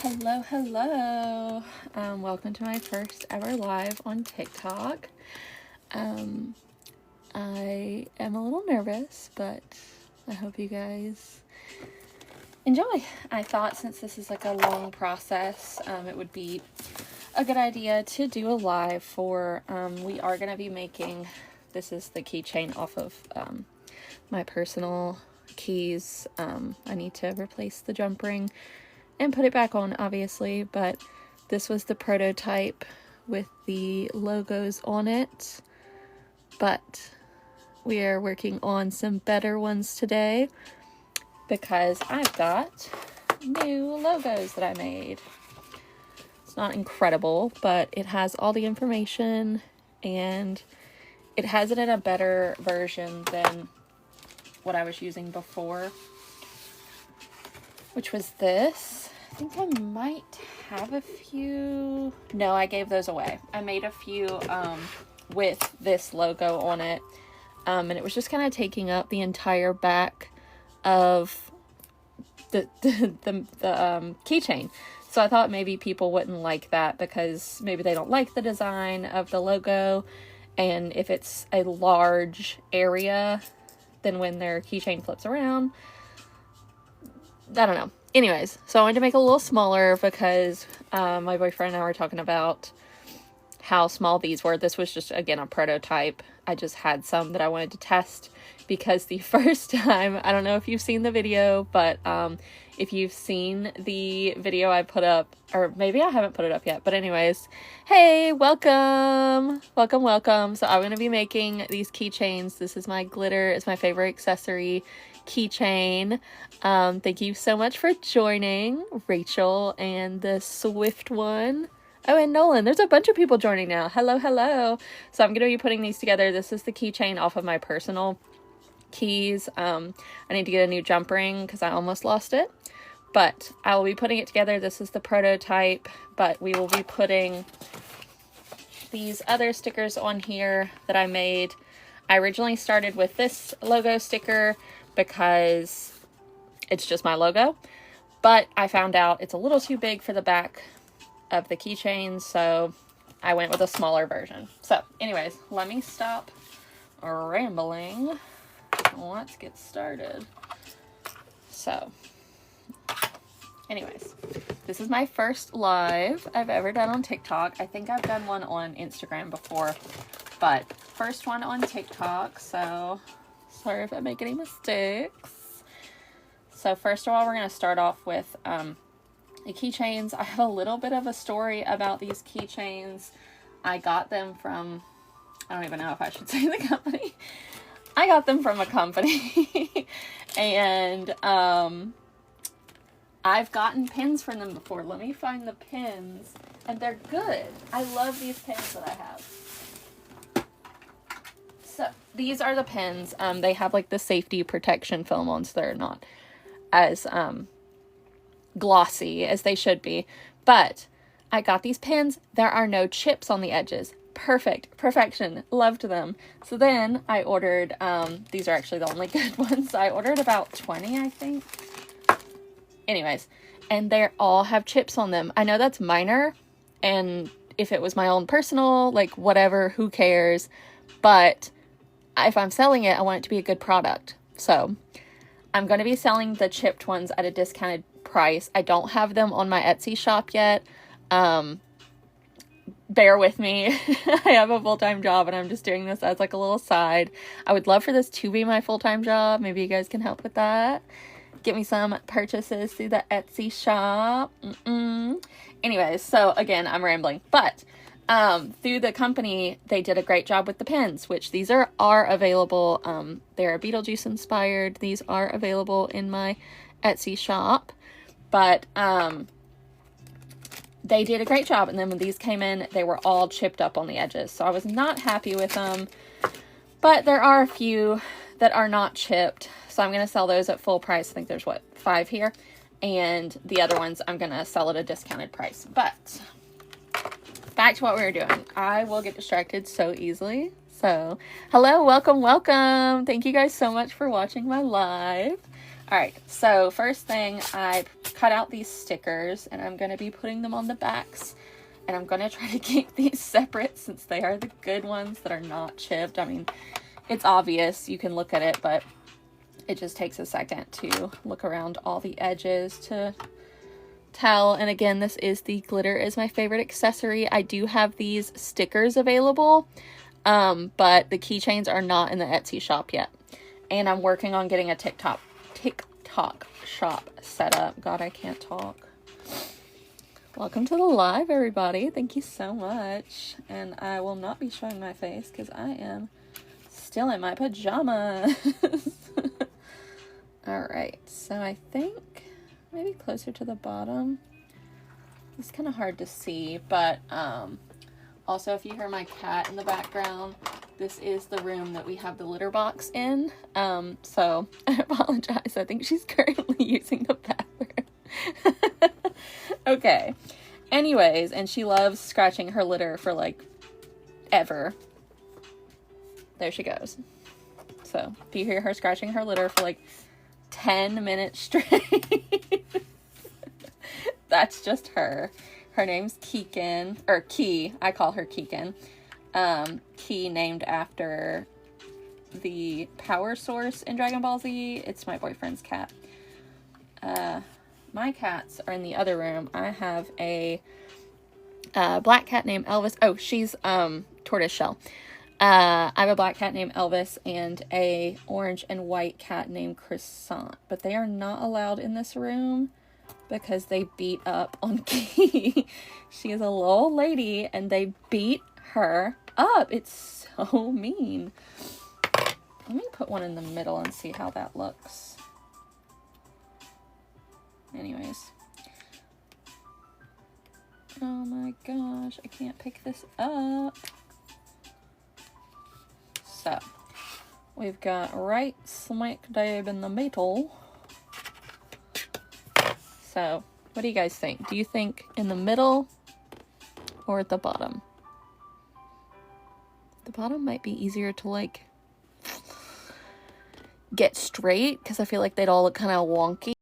Hello. Welcome to my first ever live on TikTok. I am a little nervous, but I hope you guys enjoy. I thought since this is like a long process, it would be a good idea to do a live for, we are going to be making, this is the keychain off of my personal keys. I need to replace the jump ring and put it back on, obviously, but this was the prototype with the logos on it, but we are working on some better ones today because I've got new logos that I made. It's not incredible, but it has all the information and it has it in a better version than what I was using before, which was this. I think I might have a few. No, I gave those away. I made a few with this logo on it, and it was just kind of taking up the entire back of the keychain. So I thought maybe people wouldn't like that because maybe they don't like the design of the logo, and if it's a large area, then when their keychain flips around, I don't know. Anyways, so I wanted to make it a little smaller because my boyfriend and I were talking about how small these were. This was just, again, a prototype. I just had some that I wanted to test because the first time, I don't know if you've seen the video, but if you've seen the video I put up, or maybe I haven't put it up yet, but anyways, hey, welcome. So I'm going to be making these keychains. This is my glitter. It's my favorite accessory keychain. Thank you so much for joining, Rachel and the Swift one. Oh, and Nolan. There's a bunch of people joining now. Hello. So I'm going to be putting these together. This is the keychain off of my personal keys. I need to get a new jump ring because I almost lost it, but I will be putting it together. This is the prototype, but we will be putting these other stickers on here that I made. I originally started with this logo sticker because it's just my logo, but I found out it's a little too big for the back of the keychain, so I went with a smaller version. So anyways, let me stop rambling. Let's get started. So anyways, this is my first live I've ever done on TikTok. I think I've done one on Instagram before, but first one on TikTok, so sorry if I make any mistakes. So first of all, we're going to start off with the keychains. I have a little bit of a story about these keychains. I got them from, I don't even know if I should say the company. I got them from a company and I've gotten pins from them before. Let me find the pins, and they're good. I love these pins that I have. So these are the pins. They have like the safety protection film on, so they're not as glossy as they should be. But I got these pins. There are no chips on the edges. Perfection. Loved them. So then I ordered, these are actually the only good ones. I ordered about 20, I think. Anyways, and they all have chips on them. I know that's minor, and if it was my own personal, like whatever, who cares? But if I'm selling it, I want it to be a good product. So I'm going to be selling the chipped ones at a discounted price. I don't have them on my Etsy shop yet. Bear with me. I have a full-time job and I'm just doing this as like a little side. I would love for this to be my full-time job. Maybe you guys can help with that. Get me some purchases through the Etsy shop. Anyways, so again, I'm rambling, but through the company, they did a great job with the pins, which these are available. They're Beetlejuice inspired. These are available in my Etsy shop, but they did a great job. And then when these came in, they were all chipped up on the edges. So I was not happy with them, but there are a few that are not chipped. So I'm going to sell those at full price. I think there's 5 here. And the other ones, I'm going to sell at a discounted price. But back to what we were doing. I will get distracted so easily. So hello, welcome. Thank you guys so much for watching my live. All right, so first thing, I cut out these stickers, and I'm going to be putting them on the backs. And I'm going to try to keep these separate since they are the good ones that are not chipped. I mean, it's obvious. You can look at it, but it just takes a second to look around all the edges to tell. And again, this is the Glitter is My Favorite Accessory. I do have these stickers available, but the keychains are not in the Etsy shop yet. And I'm working on getting a TikTok shop set up. God, I can't talk. Welcome to the live, everybody. Thank you so much. And I will not be showing my face because I am still in my pajamas. All right, so I think maybe closer to the bottom. It's kind of hard to see, but also if you hear my cat in the background, this is the room that we have the litter box in. So I apologize. I think she's currently using the bathroom. Okay. Anyways, and she loves scratching her litter for like ever. There she goes. So if you hear her scratching her litter for like 10 minutes straight, that's just her. Her name's Keegan, or Key. I call her Keegan. Key named after the power source in Dragon Ball Z. It's my boyfriend's cat. My cats are in the other room. I have a black cat named Elvis. Oh, she's tortoiseshell. I have a black cat named Elvis and a orange and white cat named Croissant. But they are not allowed in this room because they beat up on Key. She is a little old lady and they beat her up. It's so mean. Let me put one in the middle and see how that looks. Anyways. Oh my gosh, I can't pick this up. So, we've got right smack dab in the middle. So, what do you guys think? Do you think in the middle or at the bottom? The bottom might be easier to like get straight because I feel like they'd all look kind of wonky.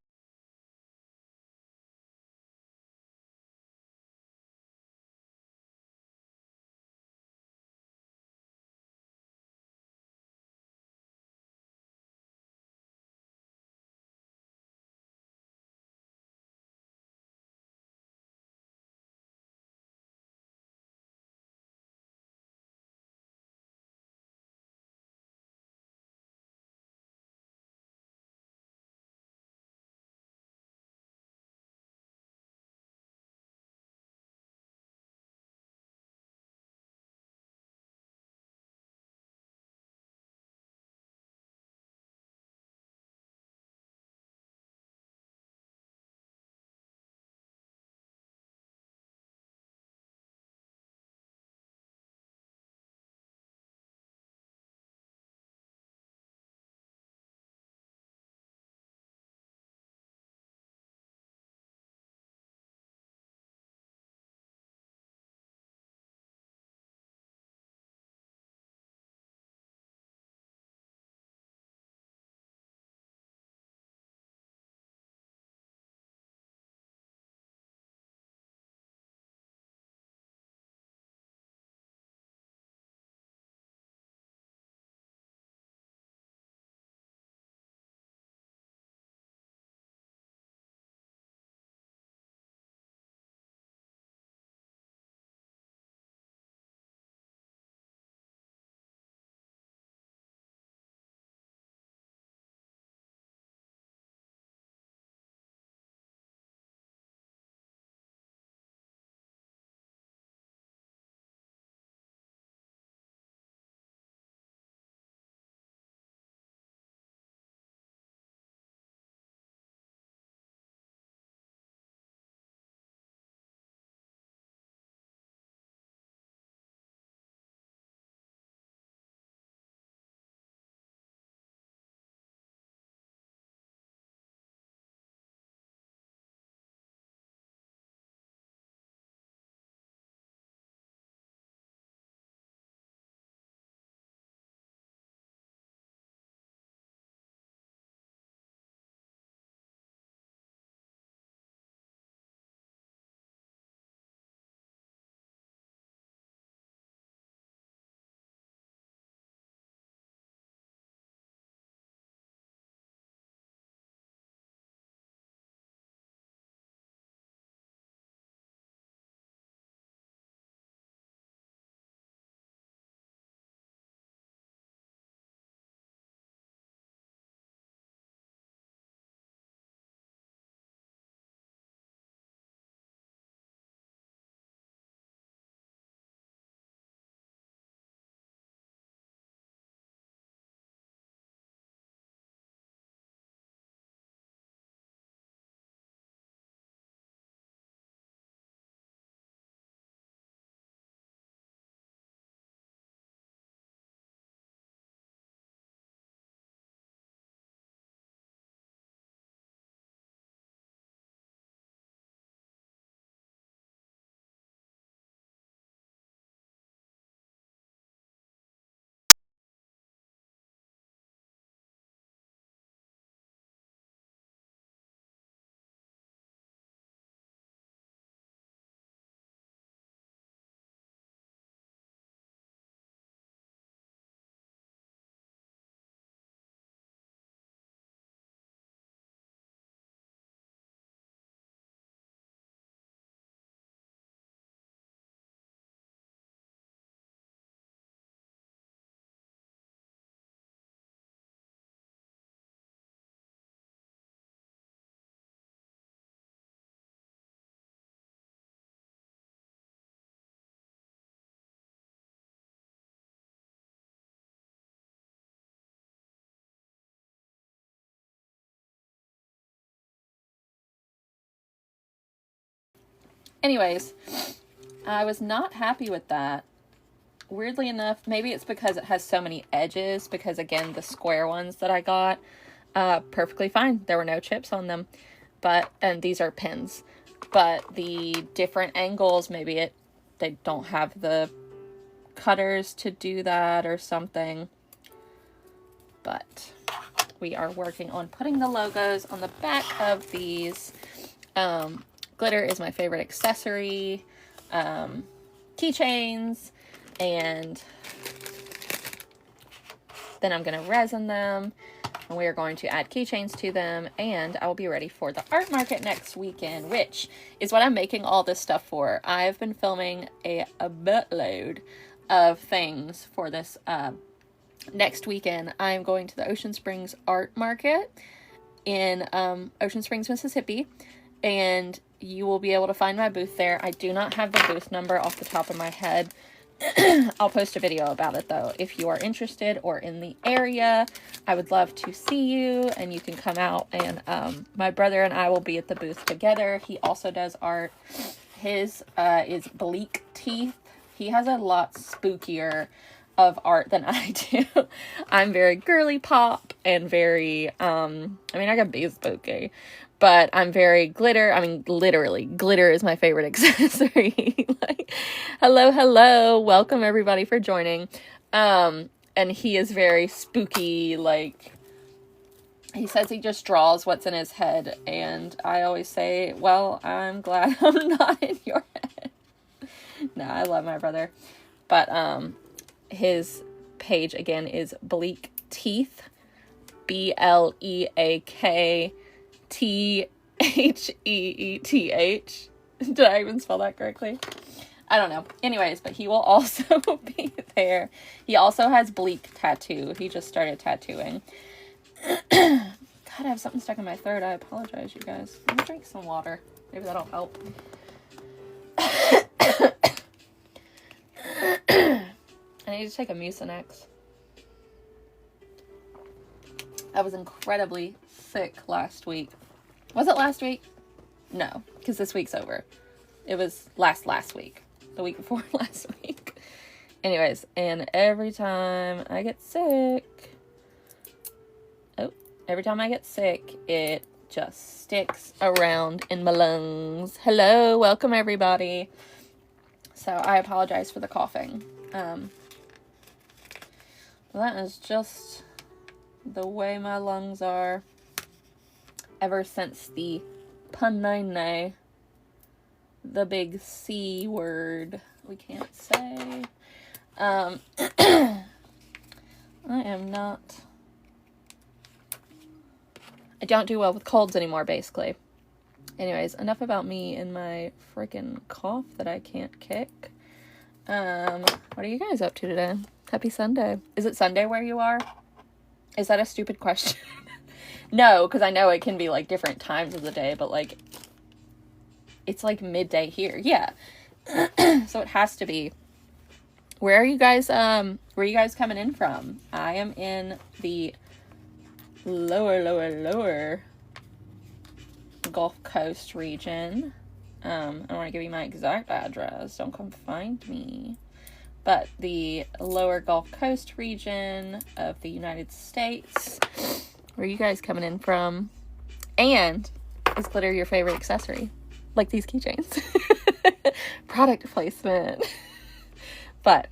Anyways, I was not happy with that. Weirdly enough, maybe it's because it has so many edges, because again, the square ones that I got, perfectly fine. There were no chips on them, and these are pins, but the different angles, maybe they don't have the cutters to do that or something, but we are working on putting the logos on the back of these. Glitter is my favorite accessory, keychains, and then I'm going to resin them, and we are going to add keychains to them, and I will be ready for the art market next weekend, which is what I'm making all this stuff for. I've been filming a buttload of things for this next weekend. I'm going to the Ocean Springs art market in Ocean Springs, Mississippi, and you will be able to find my booth there. I do not have the booth number off the top of my head. I'll post a video about it though. If you are interested or in the area, I would love to see you, and you can come out, and my brother and I will be at the booth together. He also does art. His is Bleak Teeth. He has a lot spookier of art than I do. I'm very girly pop and very I mean, I can be spooky, but I'm very glitter. I mean, literally, glitter is my favorite accessory. Like, hello, welcome everybody for joining. And he is very spooky. Like, he says he just draws what's in his head, and I always say, well, I'm glad I'm not in your head. No, I love my brother, but his page again is Bleak Teeth, BLEAKTEETH. Did I even spell that correctly? I don't know. Anyways, but he will also be there. He also has Bleak Tattoo. He just started tattooing. God, I have something stuck in my throat. I apologize, you guys. Let me drink some water. Maybe that'll help. I need to take a Mucinex. I was incredibly sick last week. Was it last week? No, because this week's over. It was last week. The week before last week. Anyways, and every time I get sick, it just sticks around in my lungs. Hello, welcome everybody. So I apologize for the coughing. That is just the way my lungs are ever since the punane, the big C word we can't say. I don't do well with colds anymore, basically. Anyways, enough about me and my freaking cough that I can't kick. What are you guys up to today? Happy Sunday. Is it Sunday where you are? Is that a stupid question? No, because I know it can be like different times of the day, but like, it's like midday here. Yeah. So it has to be. Where are you guys coming in from? I am in the lower Gulf Coast region. I don't want to give you my exact address. Don't come find me. But the lower Gulf Coast region of the United States. Where are you guys coming in from? And is glitter your favorite accessory? Like these keychains. Product placement. But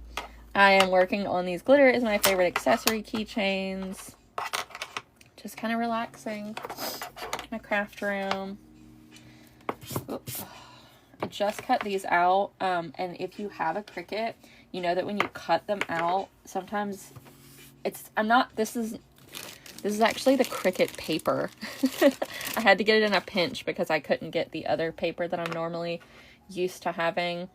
I am working on these glitter is my favorite accessory keychains. Just kind of relaxing. My craft room. Oops. I just cut these out. And if you have a Cricut, you know that when you cut them out, sometimes this is actually the Cricut paper. I had to get it in a pinch because I couldn't get the other paper that I'm normally used to having.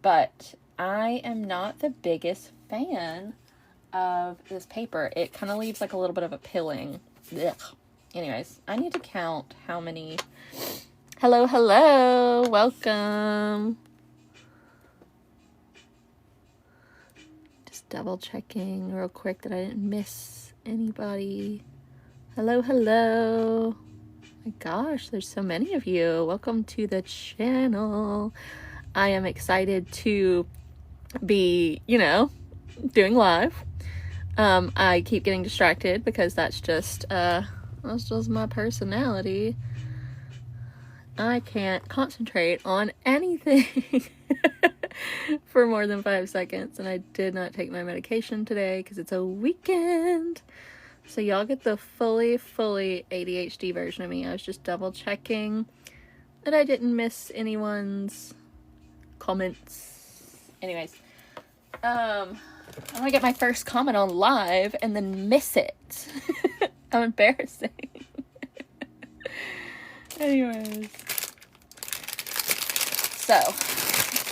But I am not the biggest fan of this paper. It kind of leaves like a little bit of a pilling. Ugh. Anyways, I need to count how many. Hello, welcome. Just double checking real quick that I didn't miss anybody. Hello. my gosh, there's so many of you. Welcome to the channel. I am excited to be, you know, doing live. I keep getting distracted because that's just my personality. I can't concentrate on anything for more than 5 seconds, and I did not take my medication today because it's a weekend. So y'all get the fully ADHD version of me. I was just double checking that I didn't miss anyone's comments. Anyways, I'm gonna get my first comment on live and then miss it. How embarrassing. Anyways, so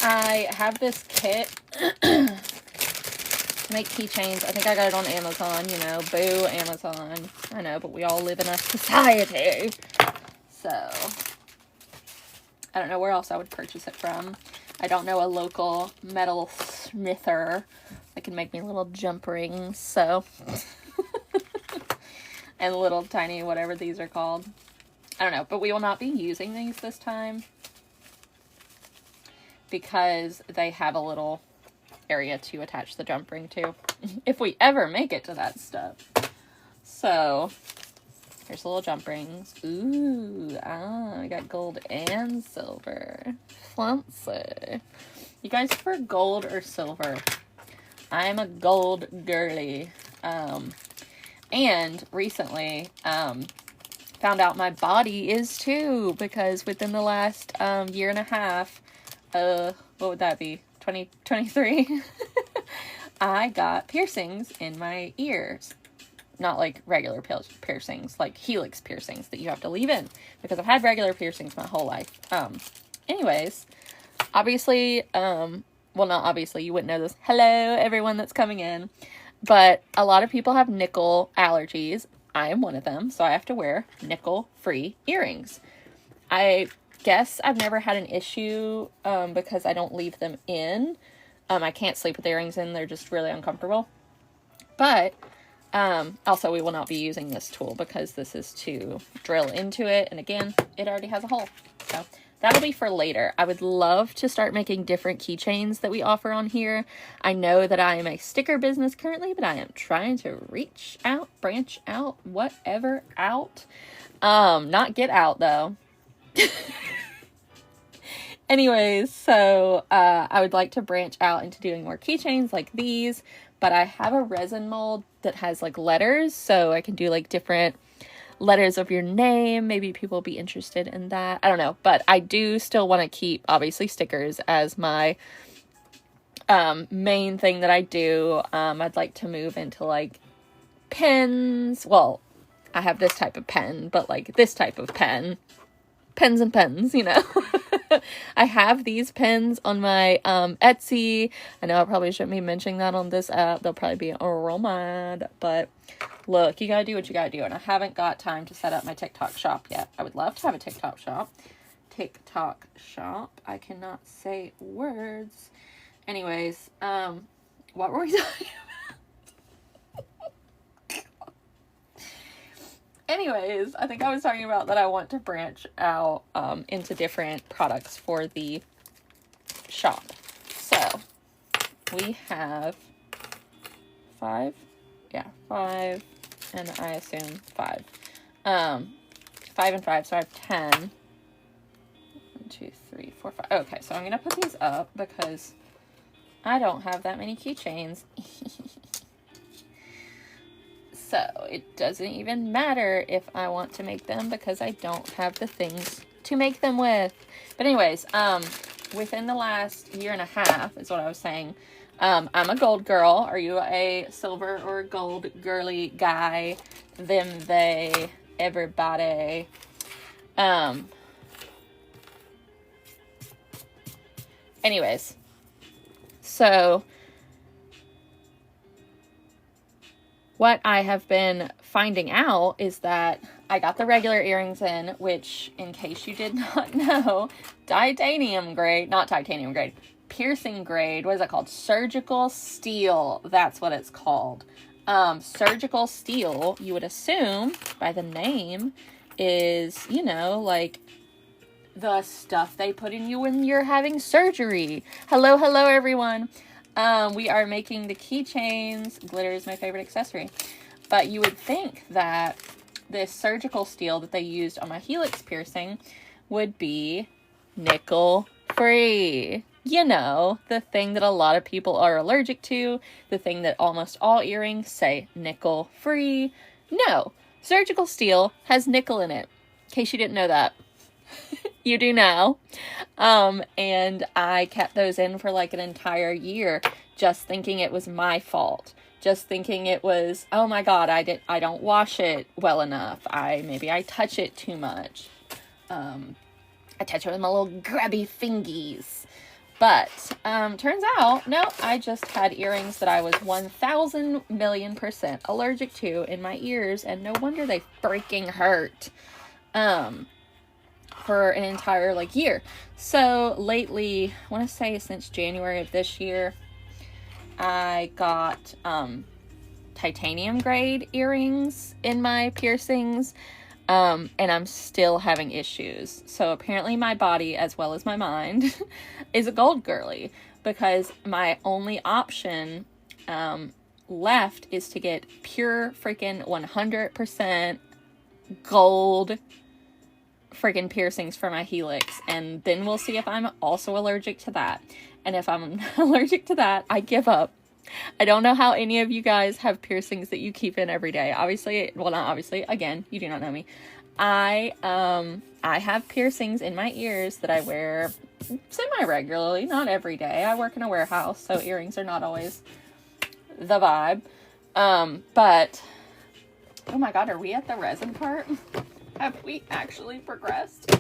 I have this kit to make keychains. I think I got it on Amazon, you know, boo Amazon. I know, but we all live in a society. So I don't know where else I would purchase it from. I don't know a local metal smither that can make me little jump rings, so. And little tiny whatever these are called. I don't know, but we will not be using these this time because they have a little area to attach the jump ring to if we ever make it to that step. So here's the little jump rings. Ooh, I got gold and silver. Fancy. You guys prefer gold or silver? I'm a gold girly. And recently, found out my body is too, because within the last year and a half, what would that be, 2023, I got piercings in my ears. Not like regular piercings, like helix piercings that you have to leave in, because I've had regular piercings my whole life. Anyways, obviously, well, not obviously, you wouldn't know this. Hello, everyone that's coming in. But a lot of people have nickel allergies. I am one of them, so I have to wear nickel-free earrings. I guess I've never had an issue because I don't leave them in. I can't sleep with earrings in. They're just really uncomfortable. But also, we will not be using this tool because this is to drill into it. And again, it already has a hole. So that'll be for later. I would love to start making different keychains that we offer on here. I know that I am a sticker business currently, but I am trying to reach out, branch out, whatever out. Not get out though. Anyways, so I would like to branch out into doing more keychains like these, but I have a resin mold that has like letters, so I can do like different letters of your name. Maybe people will be interested in that. I don't know, but I do still want to keep obviously stickers as my main thing that I do. I'd like to move into like pens. Well, I have this type of pen, but like this type of pen. Pens and pens, you know. I have these pens on my Etsy. I know I probably shouldn't be mentioning that on this app. They'll probably be real mad, but look, you gotta do what you gotta do, and I haven't got time to set up my TikTok shop yet. I would love to have a TikTok shop. TikTok shop. I cannot say words. Anyways, what were we talking about? Anyways, I think I was talking about that I want to branch out into different products for the shop. So, we have 5. Yeah, 5, and I assume 5. 5 and 5, so I have 10. 1, 2, 3, 4, 5. Okay, so I'm going to put these up because I don't have that many keychains. So it doesn't even matter if I want to make them because I don't have the things to make them with. But anyways, within the last year and a half is what I was saying. I'm a gold girl. Are you a silver or gold girly guy? Them, they, everybody. Anyways, so what I have been finding out is that I got the regular earrings in, which, in case you did not know, titanium grade, not titanium grade, piercing grade, what is that called? Surgical steel. That's what it's called. Surgical steel, you would assume by the name, is, you know, like the stuff they put in you when you're having surgery. Hello, everyone. We are making the keychains. Glitter is my favorite accessory. But you would think that this surgical steel that they used on my helix piercing would be nickel free. You know, the thing that a lot of people are allergic to, the thing that almost all earrings say nickel free. No, surgical steel has nickel in it. In case you didn't know that. You do now. And I kept those in for like an entire year, just thinking it was my fault. Just thinking it was, oh my God, I don't wash it well enough. Maybe I touch it too much. I touch it with my little grabby fingies. But, turns out, no, I just had earrings that I was 1,000,000,000% allergic to in my ears, and no wonder they freaking hurt. For an entire, like, year. So, lately, I want to say since January of this year, I got, titanium grade earrings in my piercings, and I'm still having issues. So, apparently my body, as well as my mind, is a gold girly, because my only option, left is to get pure freaking 100% gold freaking piercings for my helix, and then we'll see if I'm also allergic to that. And if I'm allergic to that, I give up. I don't know how any of you guys have piercings that you keep in every day. Obviously, well, not obviously, again, you do not know me. I have piercings in my ears that I wear semi-regularly, not every day. I work in a warehouse, so earrings are not always the vibe. But, oh my God, are we at the resin part? Have we actually progressed?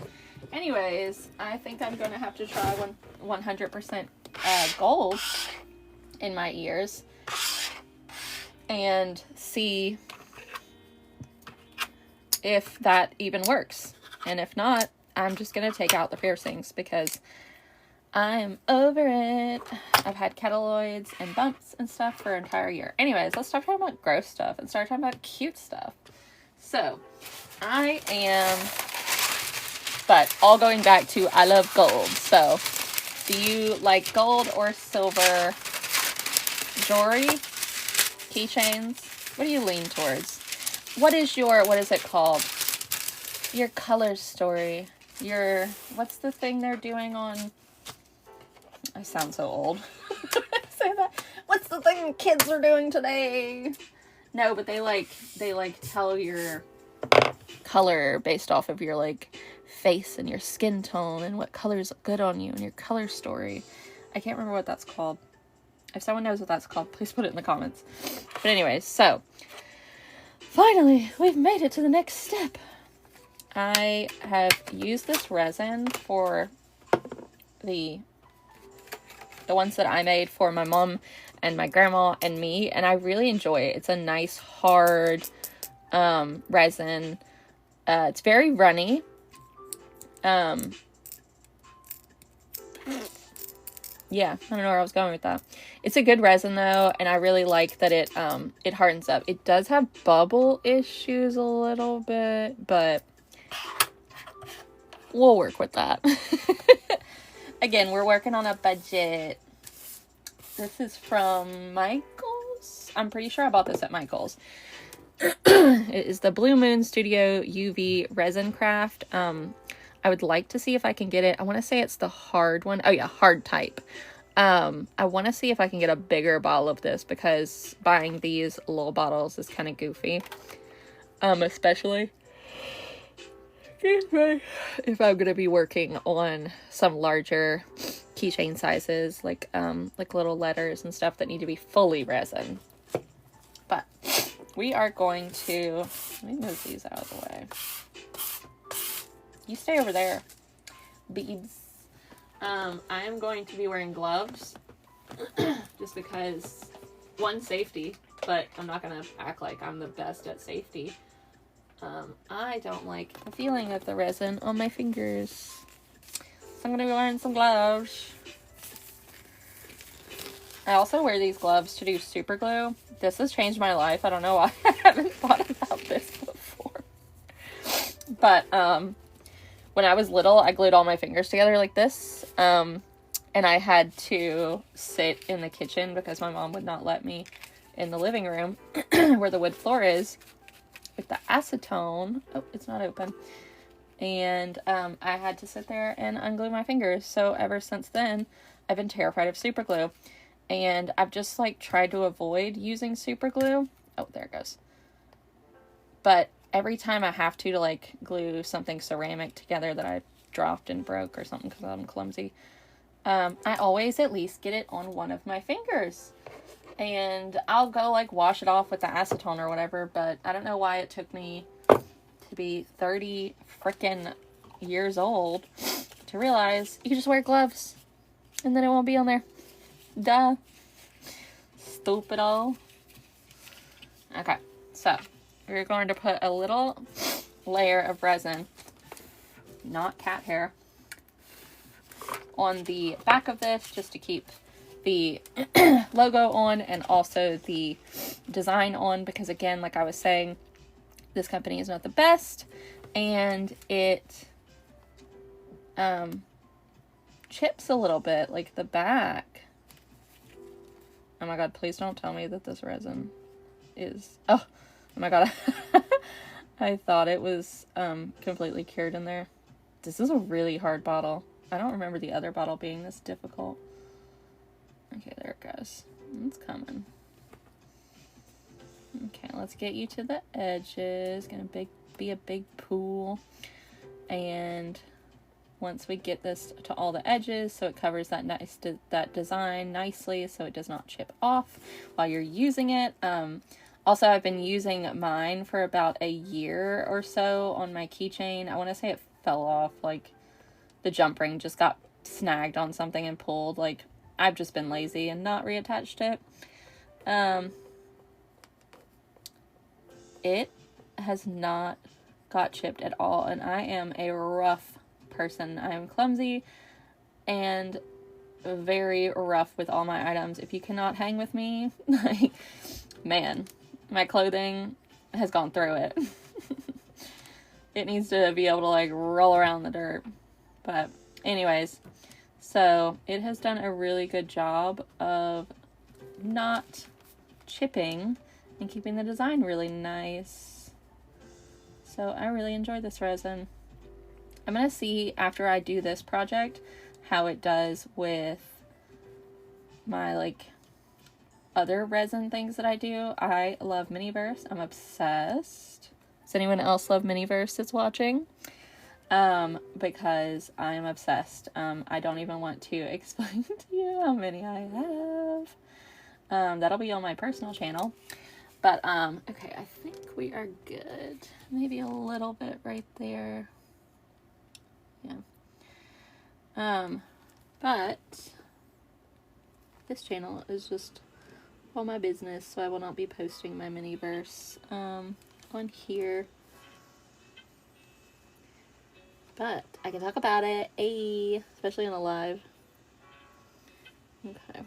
Anyways, I think I'm going to have to try 100% gold in my ears and see if that even works. And if not, I'm just going to take out the piercings because I'm over it. I've had keloids and bumps and stuff for an entire year. Anyways, let's stop talking about gross stuff and start talking about cute stuff. So, but all going back to I love gold. So, do you like gold or silver jewelry? Keychains? What do you lean towards? What is it called? Your color story. What's the thing they're doing on, I sound so old. Say that. What's the thing kids are doing today? No, but they tell your color based off of your like face and your skin tone and what colors look good on you and your color story. I can't remember what that's called. If someone knows what that's called, please put it in the comments. But anyways, so finally we've made it to the next step. I have used this resin for the ones that I made for my mom and my grandma and me, and I really enjoy it. It's a nice hard resin. It's very runny. Yeah, I don't know where I was going with that. It's a good resin though, and I really like that it hardens up. It does have bubble issues a little bit, but we'll work with that. Again, we're working on a budget. This is from Michael's. I'm pretty sure I bought this at Michael's. It is the Blue Moon Studio UV Resin Craft. I would like to see if I can get it. I want to say it's the hard one. Oh yeah, hard type. I want to see if I can get a bigger bottle of this because buying these little bottles is kind of goofy. Especially if I'm going to be working on some larger keychain sizes, like little letters and stuff that need to be fully resin. But we are going to, let me move these out of the way. You stay over there, beads. I am going to be wearing gloves just because, one, safety, but I'm not going to act like I'm the best at safety. I don't like the feeling of the resin on my fingers. So I'm going to be wearing some gloves. I also wear these gloves to do super glue. This has changed my life. I don't know why I haven't thought about this before. But when I was little, I glued all my fingers together like this. And I had to sit in the kitchen because my mom would not let me in the living room where the wood floor is with the acetone. Oh, it's not open. And I had to sit there and unglue my fingers. So ever since then, I've been terrified of super glue. And I've just like tried to avoid using super glue. Oh, there it goes. But every time I have to like glue something ceramic together that I dropped and broke or something because I'm clumsy, I always at least get it on one of my fingers. And I'll go like wash it off with the acetone or whatever, but I don't know why it took me to be 30 freaking years old to realize you can just wear gloves and then it won't be on there. Duh. Stupid all. Okay, so we're going to put a little layer of resin, not cat hair, on the back of this just to keep the logo on and also the design on, because again, like I was saying, this company is not the best and it chips a little bit, like the back. Oh my god, please don't tell me that this resin is, oh my god, I thought it was completely cured in there. This is a really hard bottle. I don't remember the other bottle being this difficult. Okay, there it goes. It's coming. Okay, let's get you to the edges. Gonna be a big pool. And once we get this to all the edges, so it covers that design nicely, so it does not chip off while you're using it. Also, I've been using mine for about a year or so on my keychain. I want to say it fell off, like the jump ring just got snagged on something and pulled. Like, I've just been lazy and not reattached it. It has not got chipped at all, and I am a rough person. I am clumsy and very rough with all my items. If you cannot hang with me, like, man, my clothing has gone through it. It needs to be able to like roll around the dirt. But anyways, so it has done a really good job of not chipping and keeping the design really nice. So I really enjoy this resin. I'm going to see after I do this project how it does with my like other resin things that I do. I love Miniverse. I'm obsessed. Does anyone else love Miniverse that's watching? Because I am obsessed. I don't even want to explain to you how many I have. That'll be on my personal channel. But, okay, I think we are good. Maybe a little bit right there. Yeah. But this channel is just all my business, so I will not be posting my Miniverse, on here. But I can talk about it, especially on a live. Okay.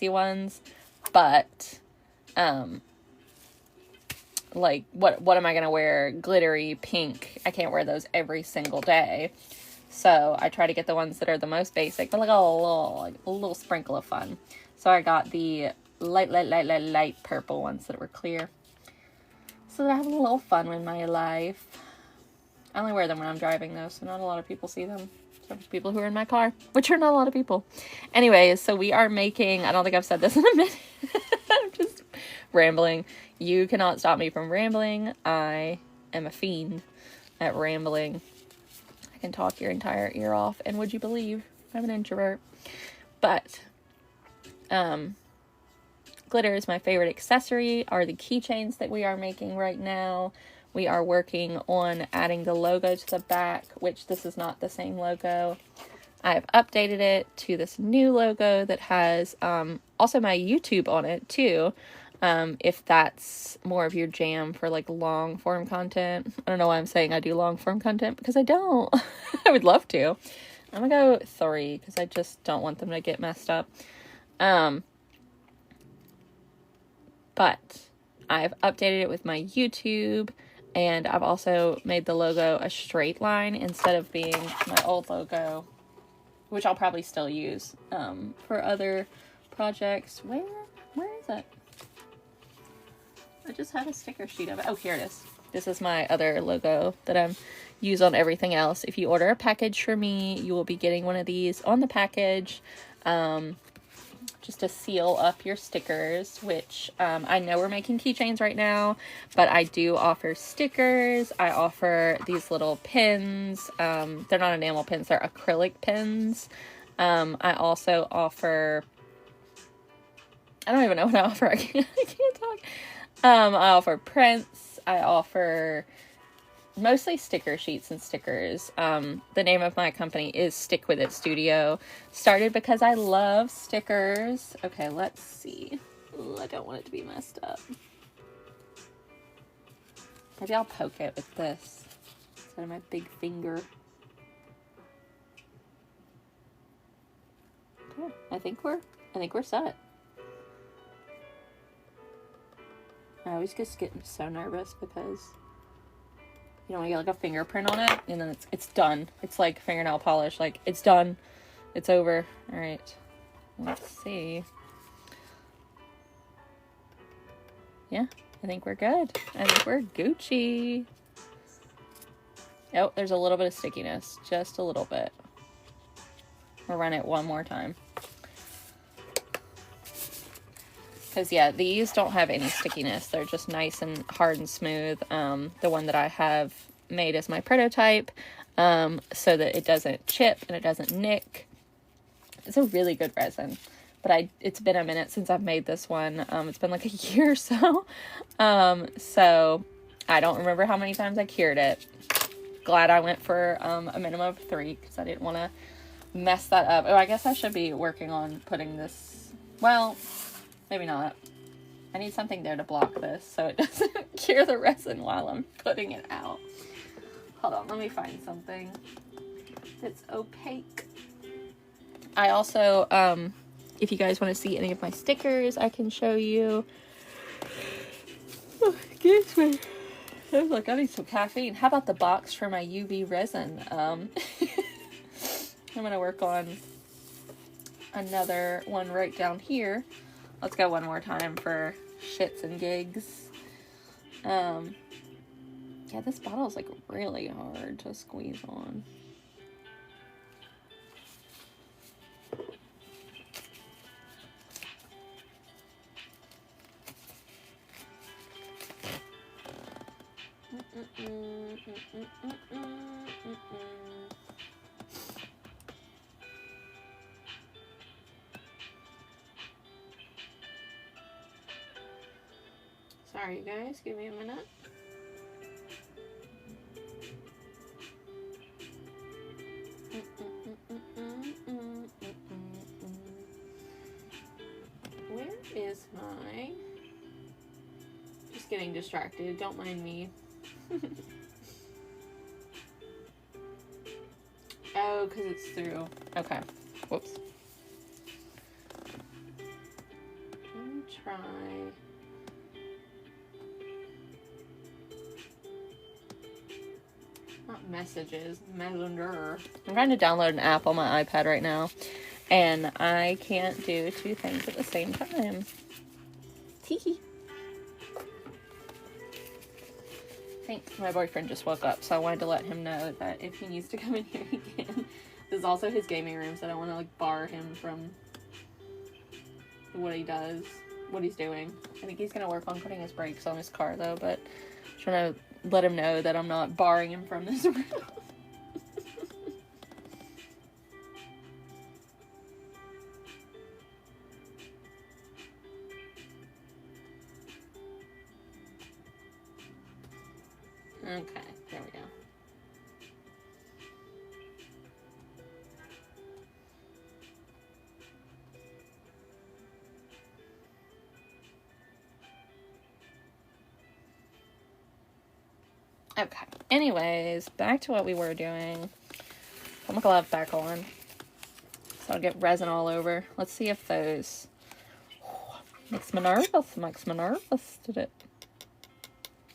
Ones, but like what am I gonna wear? Glittery pink, I can't wear those every single day, so I try to get the ones that are the most basic but like a little sprinkle of fun. So I got the light purple ones that were clear, so that I have a little fun in my life. I only wear them when I'm driving though, so not a lot of people see them. Except people who are in my car, which are not a lot of people. Anyways, so we are making, I don't think I've said this in a minute. I'm just rambling. You cannot stop me from rambling. I am a fiend at rambling. I can talk your entire ear off, and would you believe I'm an introvert? But glitter is my favorite accessory, are the keychains that we are making right now. We are working on adding the logo to the back, which this is not the same logo. I've updated it to this new logo that has also my YouTube on it too. If that's more of your jam for like long form content. I don't know why I'm saying I do long form content, because I don't. I would love to. I'm gonna go 3 because I just don't want them to get messed up. But I've updated it with my YouTube, and I've also made the logo a straight line instead of being my old logo, which I'll probably still use for other projects. Where is it? I just had a sticker sheet of it. Oh, here it is. This is my other logo that I'm use on everything else. If you order a package for me, you will be getting one of these on the package, just to seal up your stickers, which I know we're making keychains right now, but I do offer stickers. I offer these little pins. They're not enamel pins, they're acrylic pins. I also offer, I don't even know what I offer. I can't talk. I offer prints. I offer mostly sticker sheets and stickers. The name of my company is Stick With It Studio. Started because I love stickers. Okay, let's see. Ooh, I don't want it to be messed up. Maybe I'll poke it with this instead of my big finger. Okay, I think we're set. I always just get so nervous because you know, when you get like a fingerprint on it and then it's done. It's like fingernail polish. Like, it's done. It's over. All right. Let's see. Yeah, I think we're good. I think we're Gucci. Oh, there's a little bit of stickiness. Just a little bit. We'll run it one more time. Because, yeah, these don't have any stickiness. They're just nice and hard and smooth. The one that I have made as my prototype, so that it doesn't chip and it doesn't nick. It's a really good resin. But it's been a minute since I've made this one. It's been like a year or so. So I don't remember how many times I cured it. Glad I went for a minimum of 3 because I didn't want to mess that up. Oh, I guess I should be working on putting this, well, maybe not. I need something there to block this so it doesn't cure the resin while I'm putting it out. Hold on, let me find something that's opaque. I also, if you guys want to see any of my stickers, I can show you. Oh, excuse me. Oh, look, I need some caffeine. How about the box for my UV resin? I'm going to work on another one right down here. Let's go one more time for shits and gigs. Yeah, this bottle is like really hard to squeeze on. Sorry, you guys, give me a minute. Where is my... Just getting distracted, don't mind me. Oh, because it's through. Okay. Whoops. Let me try. Not messages, Messenger. I'm trying to download an app on my iPad right now, and I can't do 2 things at the same time. Teehee. think my boyfriend just woke up, so I wanted to let him know that if he needs to come in here, he can. This is also his gaming room, so I don't want to, like, bar him from what he does, what he's doing. I think he's going to work on putting his brakes on his car, though, but I'm trying to let him know that I'm not barring him from this room. Okay, there we go. Okay, anyways, back to what we were doing. Put my glove back on so I don't get resin all over. Let's see if those... makes me nervous, did it?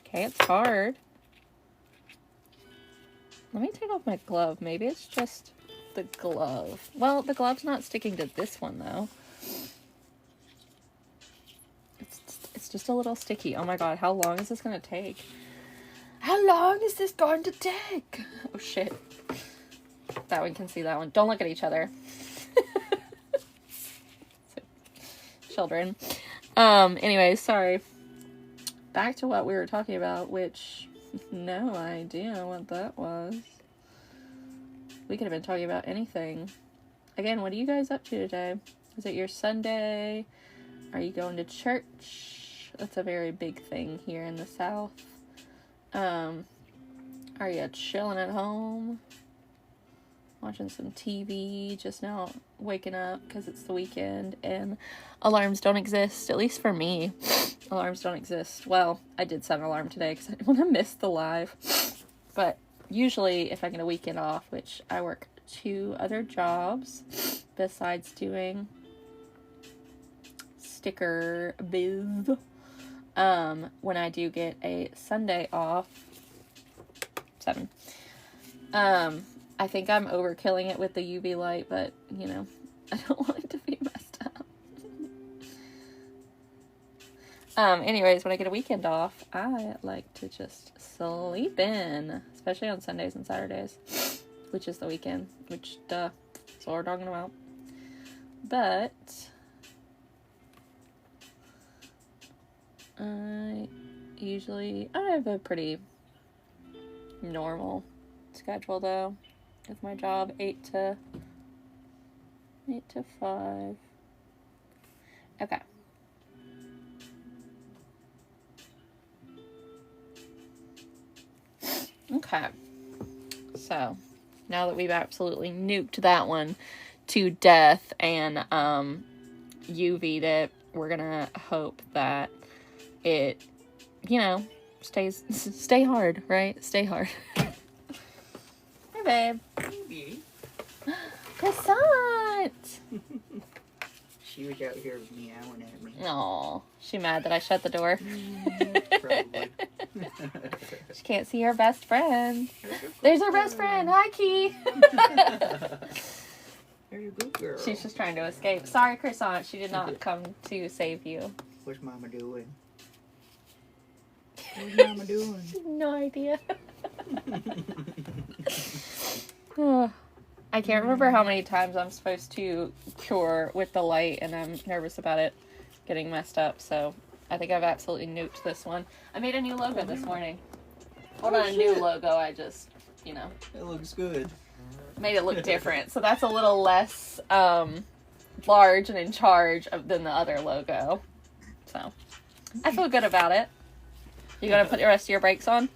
Okay, it's hard. Let me take off my glove. Maybe it's just the glove. Well, the glove's not sticking to this one, though. It's just a little sticky. Oh my god, how long is this going to take? How long is this going to take? Oh shit. That one can see that one. Don't look at each other. Children. Anyways, sorry. Back to what we were talking about, which... no idea what that was. We could have been talking about anything. Again, what are you guys up to today? Is it your Sunday? Are you going to church? That's a very big thing here in the South. Are you chilling at home? Watching some TV, just now waking up because it's the weekend and alarms don't exist, at least for me. Alarms don't exist. Well, I did set an alarm today because I didn't want to miss the live. But usually if I get a weekend off, which I work 2 other jobs besides doing sticker biz, when I do get a Sunday off, 7, I think I'm overkilling it with the UV light, but, you know, I don't want it to be messed up. Anyways, when I get a weekend off, I like to just sleep in, especially on Sundays and Saturdays, which is the weekend, which, duh, that's what we're talking about. But I have a pretty normal schedule, though, with my job, 8 to 5. Okay. Okay. So, now that we've absolutely nuked that one to death and UV'd it, we're gonna hope that it, you know, stay hard, right? Stay hard. Hey, babe. Baby. Croissant! She was out here meowing at me. Aw, she mad that I shut the door. Probably. She can't see her best friend. There's her best friend. Hi, Key. There's a good girl. She's just trying to escape. Sorry, Croissant. She did not come to save you. What's Mama doing? What's Mama doing? No idea. I can't remember how many times I'm supposed to cure with the light, and I'm nervous about it getting messed up, so I think I've absolutely nuked this one. I made a new logo this morning. Well, not a new logo, I just, you know. It looks good. Made it look different, so that's a little less large and in charge than the other logo. So, I feel good about it. You gonna put the rest of your brakes on?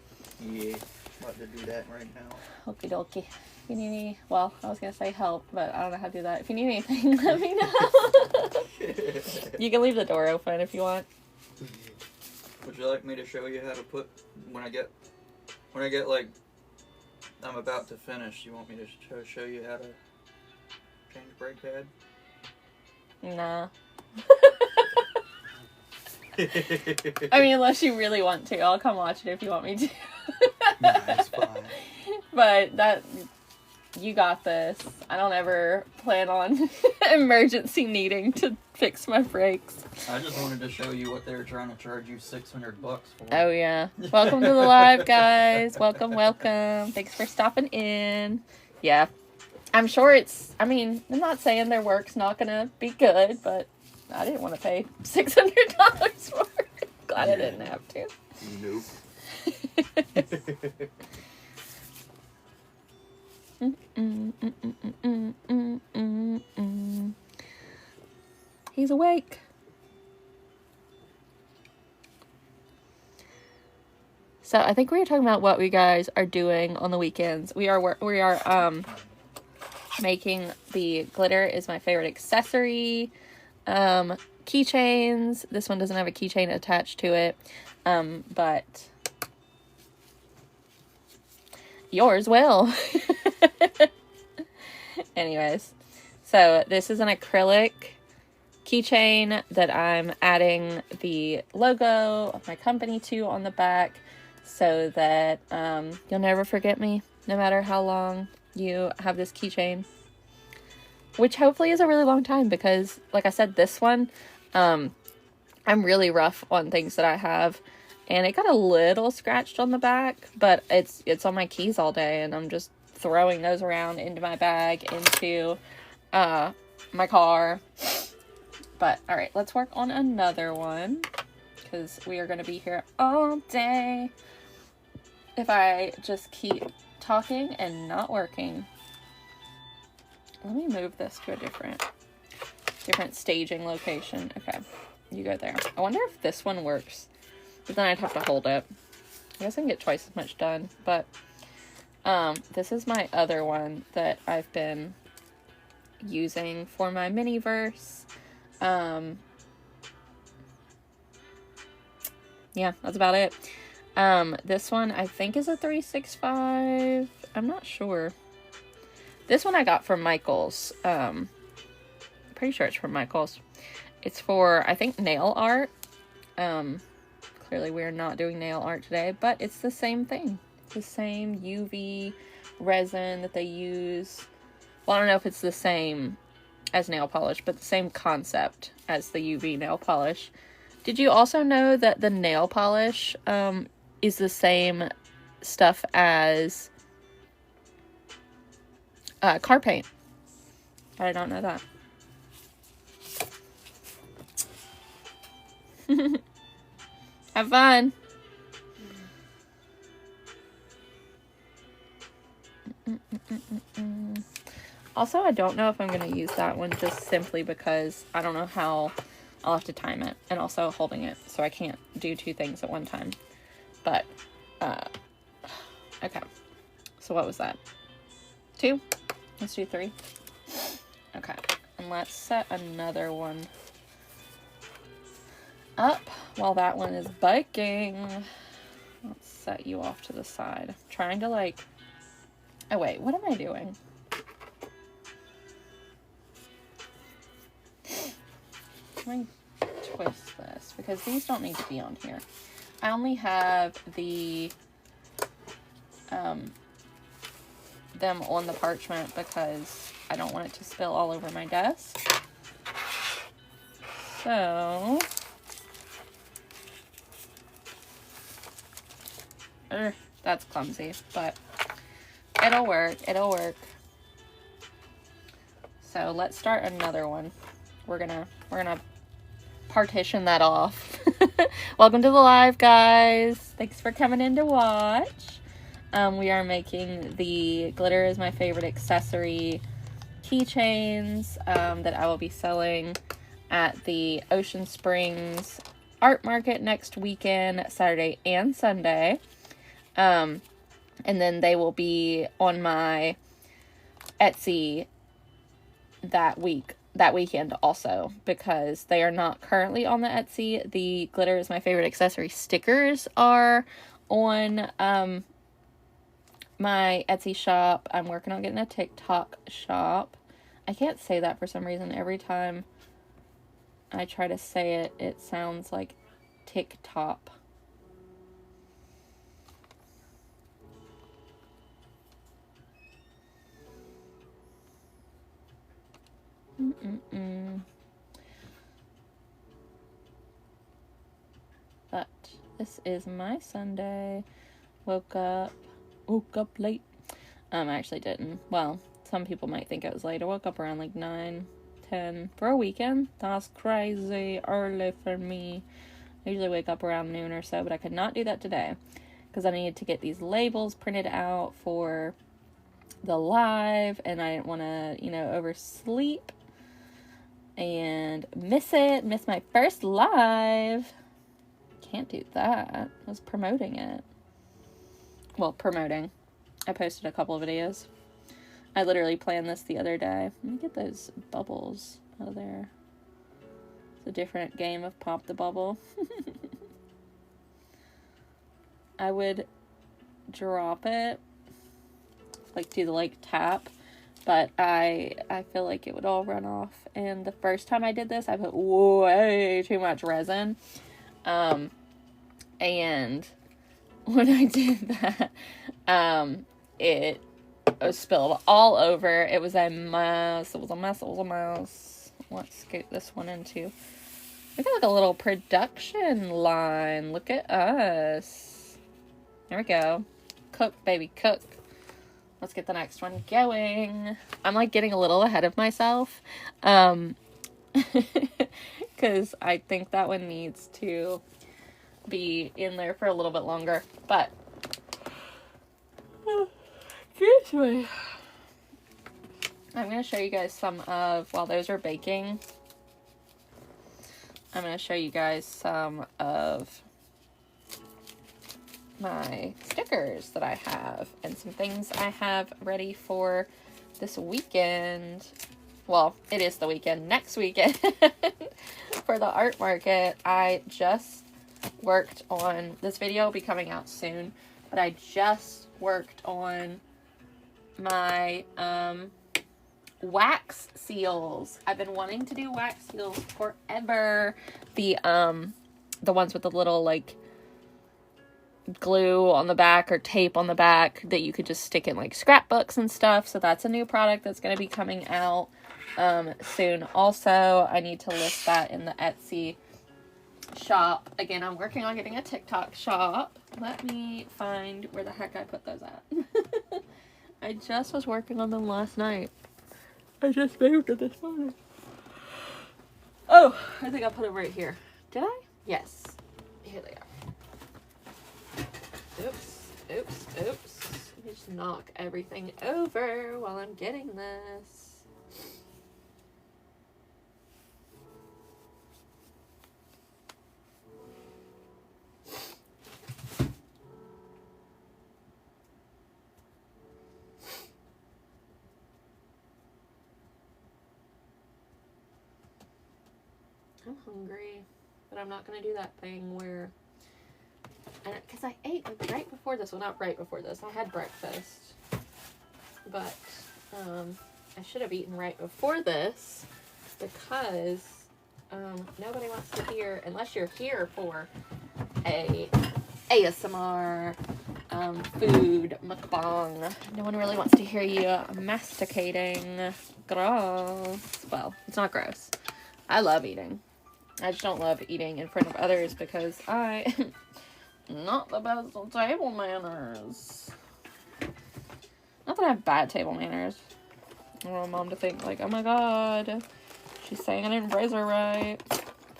Yeah, about to do that right now. Okie dokie. If you need any, well, I was gonna say help, but I don't know how to do that. If you need anything, let me know. You can leave the door open if you want. Would you like me to show you how to put, when I get like, I'm about to finish, you want me to show you how to change brake pad? Nah. I mean, unless you really want to. I'll come watch it if you want me to. Nah, it's fine. But that, You got this. I don't ever plan on emergency needing to fix my brakes. I just wanted to show you what they were trying to charge you $600 for. Oh, yeah. Welcome to the live, guys. Welcome, welcome. Thanks for stopping in. Yeah. I'm sure it's, I mean, I'm not saying their work's not going to be good, but I didn't want to pay $600 for it. Glad I didn't have to. Nope. He's awake. So I think we were talking about what we guys are doing on the weekends. We are making the glitter is my favorite accessory keychains. This one doesn't have a keychain attached to it, but yours will. Anyways, so this is an acrylic keychain that I'm adding the logo of my company to on the back so that you'll never forget me no matter how long you have this keychain, which hopefully is a really long time because, like I said, this one I'm really rough on things that I have, and it got a little scratched on the back, but it's on my keys all day, and I'm just throwing those around into my bag, into my car. But all right, let's work on another one because we are going to be here all day if I just keep talking and not working. Let me move this to a different staging location. Okay, you go there. I wonder if this one works, but then I'd have to hold it. I guess I can get twice as much done, but this is my other one that I've been using for my mini-verse. Yeah, that's about it. This one I think is a 365. I'm not sure. This one I got from Michael's. Pretty sure it's from Michael's. It's for, I think, nail art. Clearly we're not doing nail art today, but it's the same thing. It's the same UV resin that they use. Well, I don't know if it's the same as nail polish, but the same concept as the UV nail polish. Did you also know that the nail polish is the same stuff as car paint? I don't know that. Have fun. Also, I don't know if I'm going to use that one just simply because I don't know how I'll have to time it, and also holding it, so I can't do two things at one time. But, okay. So what was that? 2? Let's do 3. Okay. And let's set another one up while that one is biking. Let's set you off to the side. I'm trying to, like... Oh, wait. What am I doing? Let me twist this, because these don't need to be on here. I only have the them on the parchment because I don't want it to spill all over my desk. So that's clumsy, but it'll work. It'll work. So let's start another one. We're gonna partition that off. Welcome to the live, guys. Thanks for coming in to watch. We are making the glitter is my favorite accessory keychains that I will be selling at the Ocean Springs Art Market next weekend, Saturday and Sunday. And then they will be on my Etsy that weekend also, because they are not currently on the Etsy. The glitter is my favorite accessory stickers are on my Etsy shop. I'm working on getting a TikTok shop. I can't say that for some reason. Every time I try to say it, it sounds like TikTok. But this is my Sunday. Woke up late. I actually didn't. Well, some people might think it was late. I woke up around like 9, 10 for a weekend. That's crazy early for me. I usually wake up around noon or so, but I could not do that today because I needed to get these labels printed out for the live, and I didn't want to, oversleep and miss my first live. Can't do that. I was promoting it. Well, promoting. I posted a couple of videos. I literally planned this the other day. Let me get those bubbles out of there. It's a different game of pop the bubble. I would drop it, like do the tap, but I feel like it would all run off. And the first time I did this, I put way too much resin. And when I did that, it was spilled all over. It was a mess. It was a mess. Let's scoot this one into. We got like a little production line. Look at us. There we go. Cook, baby, cook. Let's get the next one going. I'm like getting a little ahead of myself. Because I think that one needs to be in there for a little bit longer. But excuse me. I'm going to show you guys some of, while those are baking, I'm going to show you guys some of my stickers that I have and some things I have ready for this weekend. Well, it is the weekend, next weekend for the art market. I just worked on, this video will be coming out soon, but I just worked on my wax seals. I've been wanting to do wax seals forever. The ones with the little like glue on the back or tape on the back that you could just stick in like scrapbooks and stuff. So that's a new product that's going to be coming out soon. Also, I need to list that in the Etsy shop. Again, I'm working on getting a TikTok shop. Let me find where the heck I put those at. I just was working on them last night. I just moved it this morning. Oh, I think I put them right here. Did I? Yes. Here they are. Oops. Let me just knock everything over while I'm getting this. I'm hungry, but I'm not going to do that thing where, because I ate like right before this, well not right before this, I had breakfast, but I should have eaten right before this, because nobody wants to hear, unless you're here for a ASMR food mukbang, no one really wants to hear you masticating. Gross. Well, it's not gross. I love eating. I just don't love eating in front of others because I am not the best on table manners. Not that I have bad table manners. I want mom to think like, oh my god, she's saying I didn't raise her right.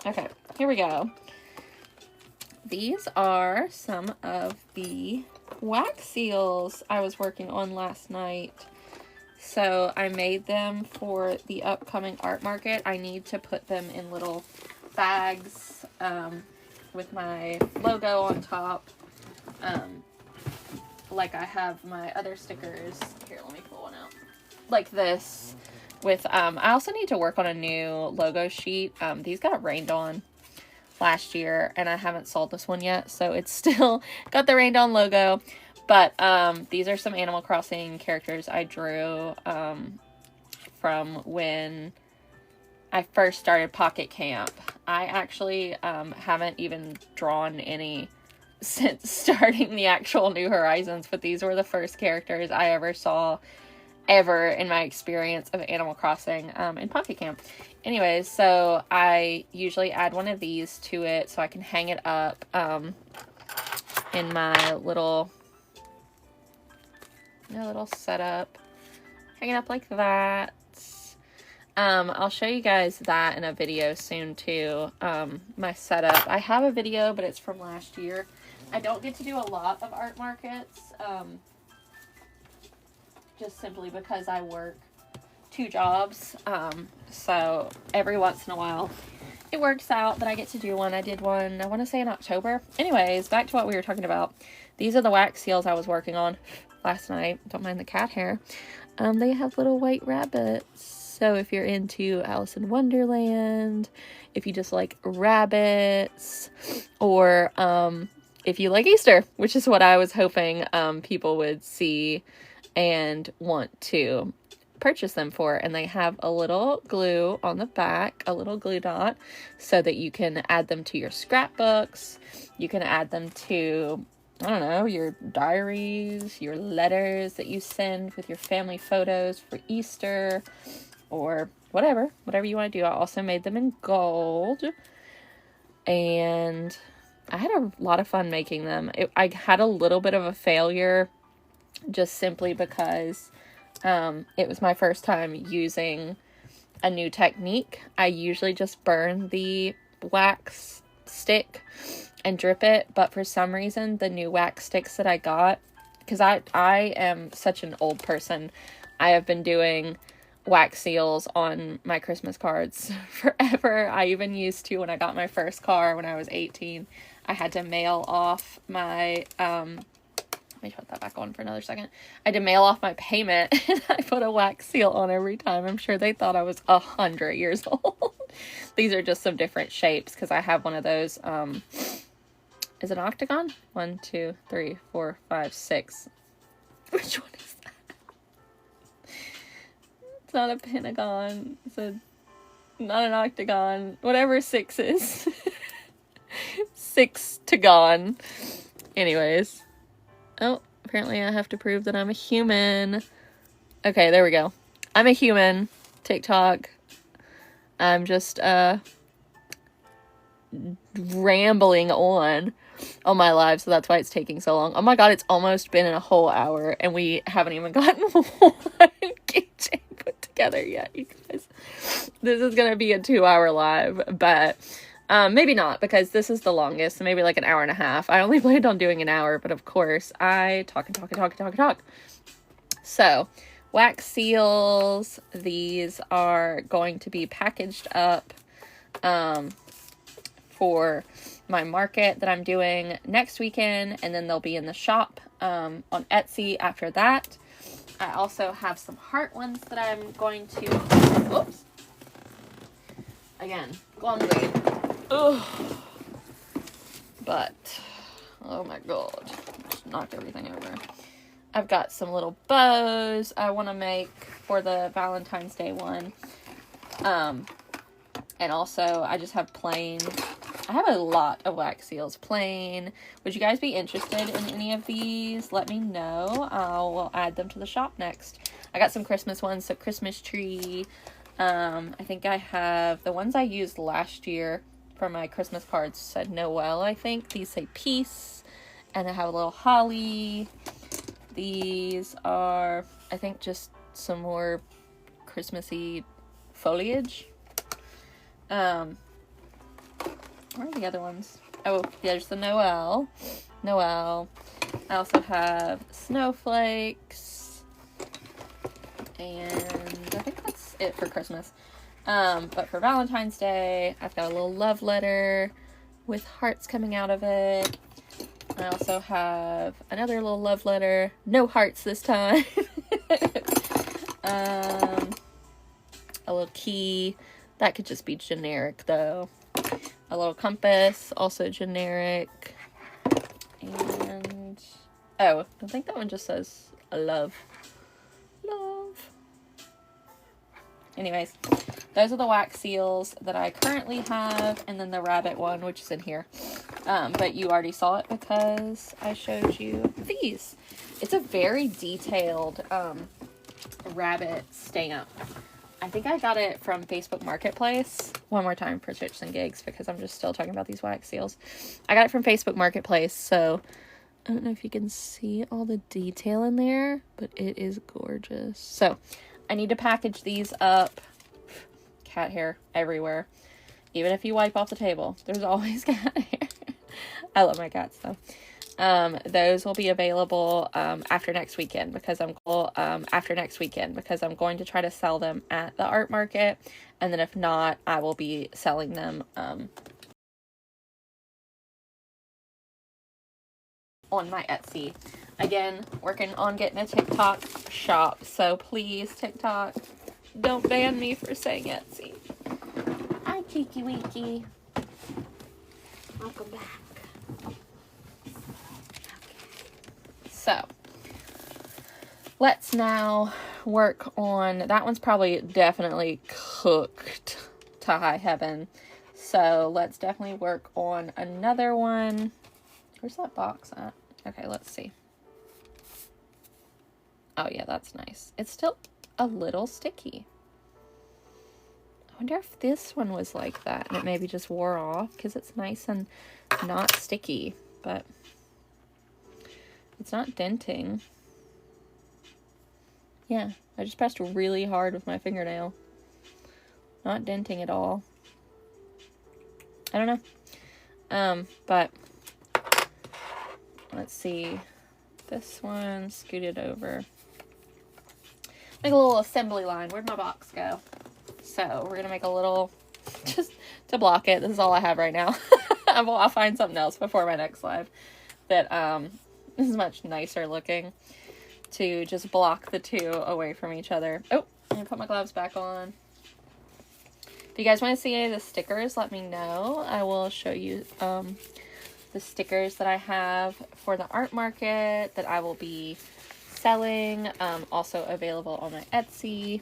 Okay, here we go. These are some of the wax seals I was working on last night. So I made them for the upcoming art market. I need to put them in little bags with my logo on top, like I have my other stickers. Here, let me pull one out like this with I also need to work on a new logo sheet. These got rained on last year and I haven't sold this one yet, so it's still got the rained on logo. But these are some Animal Crossing characters I drew from when I first started Pocket Camp. I actually haven't even drawn any since starting the actual New Horizons, but these were the first characters I ever saw ever in my experience of Animal Crossing in Pocket Camp. Anyways, so I usually add one of these to it so I can hang it up in my little setup. Hang it up like that. I'll show you guys that in a video soon too. My setup. I have a video, but it's from last year. I don't get to do a lot of art markets, just simply because I work 2 jobs. So every once in a while it works out that I get to do one. I did one, I want to say in October. Anyways, back to what we were talking about. These are the wax seals I was working on last night. Don't mind the cat hair. They have little white rabbits. So if you're into Alice in Wonderland, if you just like rabbits, or if you like Easter, which is what I was hoping people would see and want to purchase them for. And they have a little glue on the back, a little glue dot, so that you can add them to your scrapbooks. You can add them to, I don't know, your diaries, your letters that you send with your family photos for Easter, or whatever you want to do. I also made them in gold, and I had a lot of fun making them. I had a little bit of a failure just simply because it was my first time using a new technique. I usually just burn the wax stick and drip it, but for some reason the new wax sticks that I got, because I am such an old person, I have been doing wax seals on my Christmas cards forever. I even used to, when I got my first car when I was 18, I had to mail off my let me put that back on for another second. I had to mail off my payment, and I put a wax seal on every time. I'm sure they thought I was 100 years old. These are just some different shapes because I have one of those. Is it an octagon? 1, 2, 3, 4, 5, 6. Which one is that? It's not a pentagon. It's not an octagon. Whatever 6 is. 6-tagon. Anyways. Oh, apparently I have to prove that I'm a human. Okay, there we go. I'm a human. TikTok. I'm just rambling on my live, so that's why it's taking so long. Oh my god, it's almost been a whole hour and we haven't even gotten one keychain put together yet, you guys. This is gonna be a 2-hour live, but maybe not, because this is the longest, so maybe like an hour and a half. I only planned on doing an hour, but of course I talk and talk and talk and talk and talk. So wax seals, these are going to be packaged up for my market that I'm doing next weekend, and then they'll be in the shop on Etsy after that. I also have some heart ones that I'm going to, whoops, again, clumsy. Ugh. But, oh my god, just knocked everything over. I've got some little bows I want to make for the Valentine's Day one. And also, I just have plain, I have a lot of wax seals. Plain. Would you guys be interested in any of these? Let me know. We'll add them to the shop next. I got some Christmas ones, so Christmas tree. I think I have, the ones I used last year for my Christmas cards said Noel, I think. These say peace, and I have a little holly. These are, I think, just some more Christmassy foliage. Where are the other ones? Oh, there's the Noel. I also have snowflakes. And I think that's it for Christmas. But for Valentine's Day, I've got a little love letter with hearts coming out of it. I also have another little love letter. No hearts this time. A little key. That could just be generic, though. A little compass, also generic. And, oh, I think that one just says love. Love. Anyways, those are the wax seals that I currently have, and then the rabbit one, which is in here. But you already saw it because I showed you these. It's a very detailed rabbit stamp. I think I got it from Facebook Marketplace. One more time for Chits and Gigs, because I'm just still talking about these wax seals. I got it from Facebook Marketplace, so I don't know if you can see all the detail in there, but it is gorgeous. So I need to package these up. Cat hair everywhere. Even if you wipe off the table, there's always cat hair. I love my cats though. Those will be available after next weekend, because I'm going to try to sell them at the art market, and then if not, I will be selling them on my Etsy. Again, working on getting a TikTok shop, so please, TikTok, don't ban me for saying Etsy. Hi, Kiki Wiki. Welcome back. So, let's now work on, that one's probably definitely cooked to high heaven. So, let's definitely work on another one. Where's that box at? Okay, let's see. Oh yeah, that's nice. It's still a little sticky. I wonder if this one was like that and it maybe just wore off, because it's nice and not sticky, but it's not denting. Yeah, I just pressed really hard with my fingernail. Not denting at all. I don't know. But let's see. This one, scoot it over. Make a little assembly line. Where'd my box go? So we're gonna make a little, just to block it. This is all I have right now. I'll find something else before my next live that is much nicer looking, to just block the two away from each other. Oh, I'm gonna put my gloves back on. If you guys want to see any of the stickers, let me know. I will show you the stickers that I have for the art market that I will be selling. Also available on my Etsy.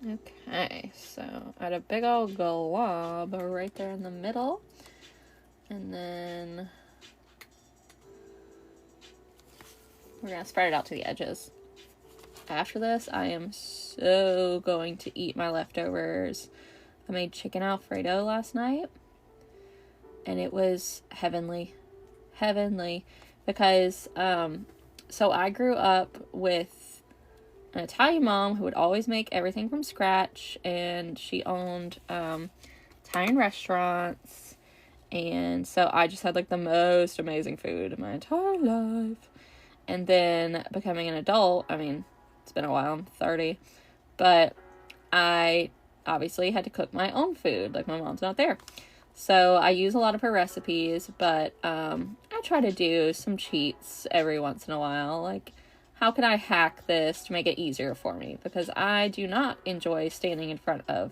Okay, so I had a big old glob right there in the middle, and then we're gonna spread it out to the edges. After this, I am so going to eat my leftovers. I made chicken Alfredo last night, and it was heavenly. Heavenly, because so I grew up with an Italian mom who would always make everything from scratch, and she owned Italian restaurants, and so I just had like the most amazing food in my entire life. And then becoming an adult, I mean, it's been a while, I'm 30, but I obviously had to cook my own food, like my mom's not there. So I use a lot of her recipes, but I try to do some cheats every once in a while, like how can I hack this to make it easier for me? Because I do not enjoy standing in front of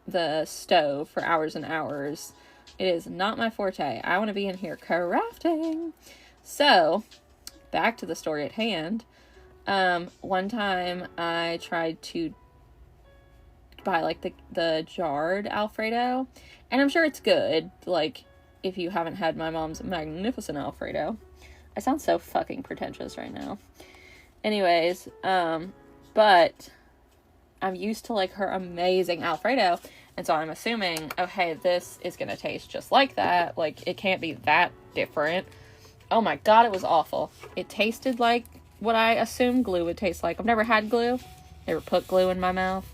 the stove for hours and hours. It is not my forte. I want to be in here crafting. So, back to the story at hand. One time I tried to buy like the jarred Alfredo, and I'm sure it's good, like if you haven't had my mom's magnificent Alfredo. I sound so fucking pretentious right now. Anyways, but I'm used to like her amazing Alfredo, and so I'm assuming, okay, this is gonna taste just like that, like it can't be that different. Oh my god, it was awful. It tasted like what I assumed glue would taste like. I've never had glue, never put glue in my mouth.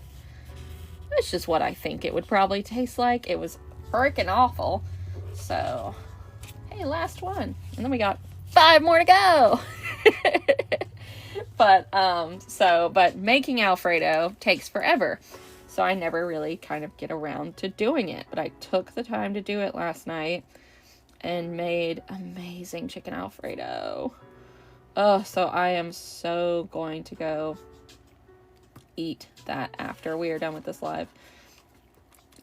It's just what I think it would probably taste like. It was freaking awful. So, hey, last one. And then we got 5 more to go. But making Alfredo takes forever. So I never really kind of get around to doing it. But I took the time to do it last night and made amazing chicken Alfredo. Oh, so I am so going to go eat that after we are done with this live,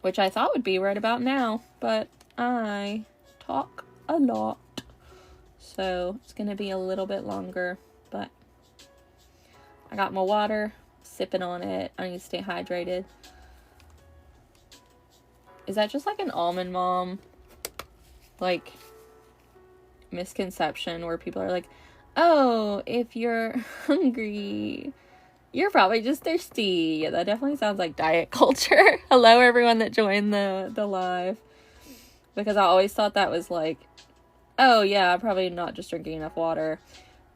which I thought would be right about now, but I talk a lot, so it's gonna be a little bit longer. But I got my water, sipping on it. I need to stay hydrated. Is that just like an almond mom, like, misconception where people are like, oh, if you're hungry, you're probably just thirsty? Yeah, that definitely sounds like diet culture. Hello, everyone that joined the live. Because I always thought that was like, oh, yeah, I'm probably not just drinking enough water.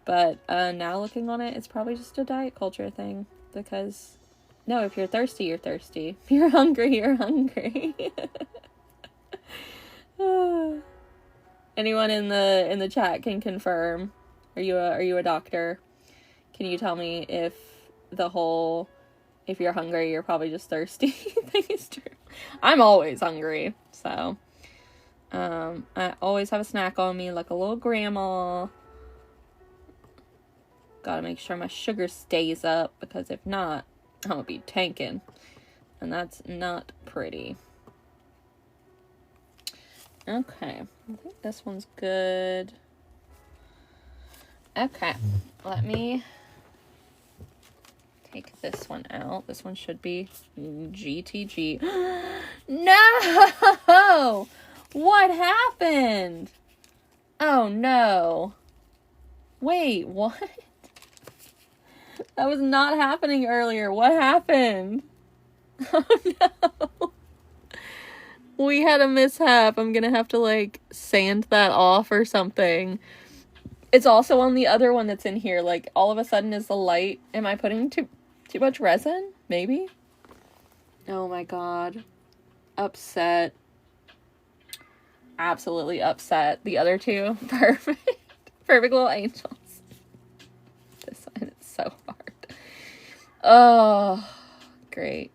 But now looking on it, it's probably just a diet culture thing. Because, no, if you're thirsty, you're thirsty. If you're hungry, you're hungry. Anyone in the chat can confirm. Are you a doctor? Can you tell me if the whole if you're hungry, you're probably just thirsty thing is true? I'm always hungry, so I always have a snack on me like a little grandma. Gotta make sure my sugar stays up, because if not, I'm gonna be tanking, and that's not pretty. Okay, I think this one's good. Okay, let me take this one out. This one should be GTG. No! What happened? Oh no. Wait, what? That was not happening earlier. What happened? Oh no. We had a mishap. I'm gonna have to, like, sand that off or something. It's also on the other one that's in here. Like, all of a sudden is the light. Am I putting too much resin? Maybe? Oh my god. Upset. Absolutely upset. The other two. Perfect. Perfect little angels. This one is so hard. Oh, great.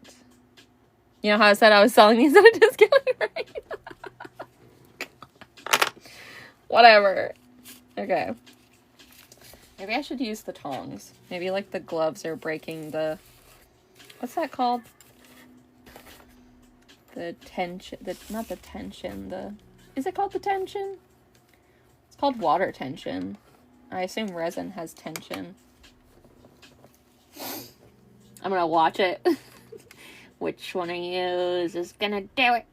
You know how I said I was selling these at a discount, right? Whatever. Okay. Maybe I should use the tongs. Maybe, like, the gloves are breaking the... What's that called? The tension... Not the tension, the... Is it called the tension? It's called water tension. I assume resin has tension. I'm gonna watch it. Which one of you is gonna do it?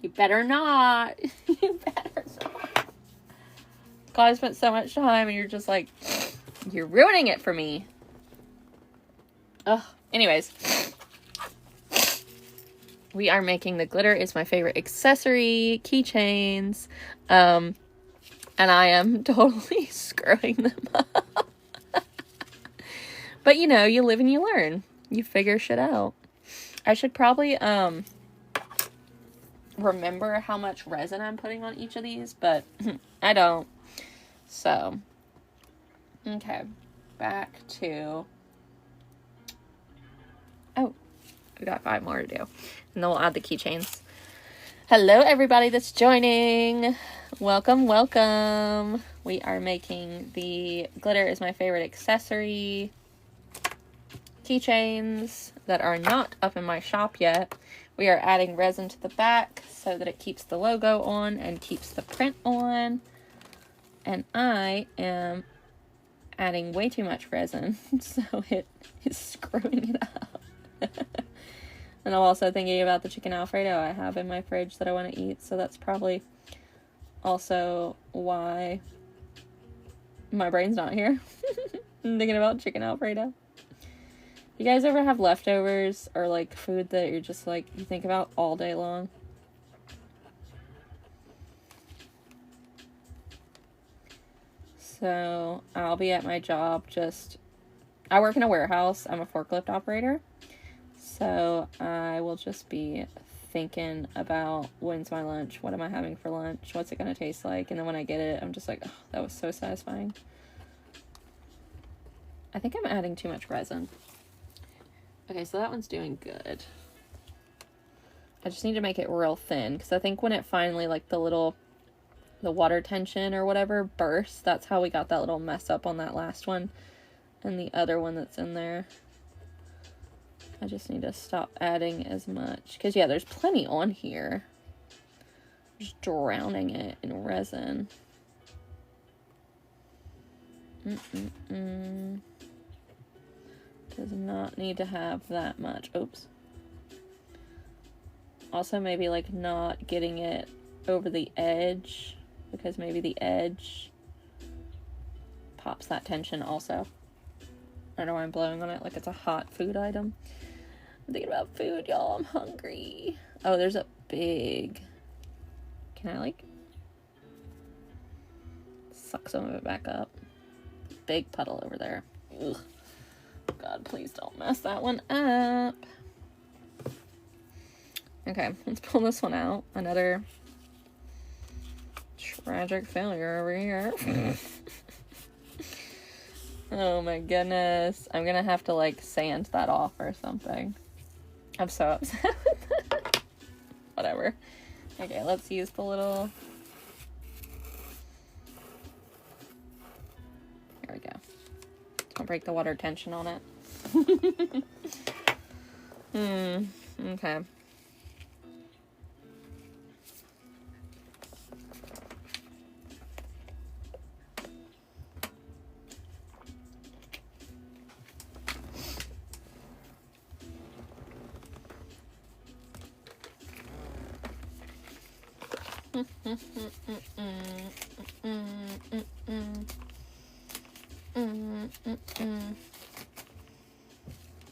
You better not. You better not. God, I spent so much time and you're just like, you're ruining it for me. Ugh. Anyways. We are making the glitter is my favorite accessory keychains. And I am totally screwing them up. But you know, you live and you learn. You figure shit out. I should probably remember how much resin I'm putting on each of these, but I don't. So, okay, back to, oh, we got 5 more to do, and then we'll add the keychains. Hello, everybody that's joining. Welcome, welcome. We are making the glitter is my favorite accessory keychains that are not up in my shop yet. We are adding resin to the back so that it keeps the logo on and keeps the print on. And I am adding way too much resin, so it is screwing it up. And I'm also thinking about the chicken Alfredo I have in my fridge that I want to eat, so that's probably also why my brain's not here. I'm thinking about chicken Alfredo. You guys ever have leftovers or, like, food that you're just, like, you think about all day long? So, I'll be at my job I work in a warehouse. I'm a forklift operator. So, I will just be thinking about when's my lunch? What am I having for lunch? What's it going to taste like? And then when I get it, I'm just like, oh, that was so satisfying. I think I'm adding too much resin. Okay, so that one's doing good. I just need to make it real thin, because I think when it finally, like, the water tension or whatever bursts, that's how we got that little mess up on that last one and the other one that's in there. I just need to stop adding as much, because, yeah, there's plenty on here. Just drowning it in resin. Does not need to have that much. Oops. Also, maybe like not getting it over the edge, because maybe the edge pops that tension also. I don't know why I'm blowing on it like it's a hot food item. I'm thinking about food, y'all. I'm hungry. Oh, there's a big... Can I, like, suck some of it back up? Big puddle over there. Ugh. God, please don't mess that one up. Okay, let's pull this one out. Another tragic failure over here. Oh my goodness. I'm gonna have to, like, sand that off or something. I'm so upset with that. Whatever. Okay, let's use the little... Here we go. Don't break the water tension on it. Okay.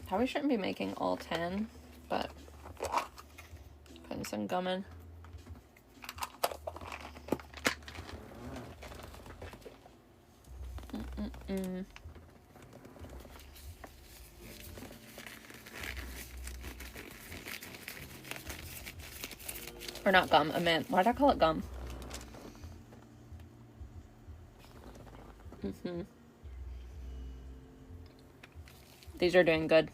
Probably shouldn't be making all 10, but putting some gum in. Or not gum, I meant, why did I call it gum? These are doing good.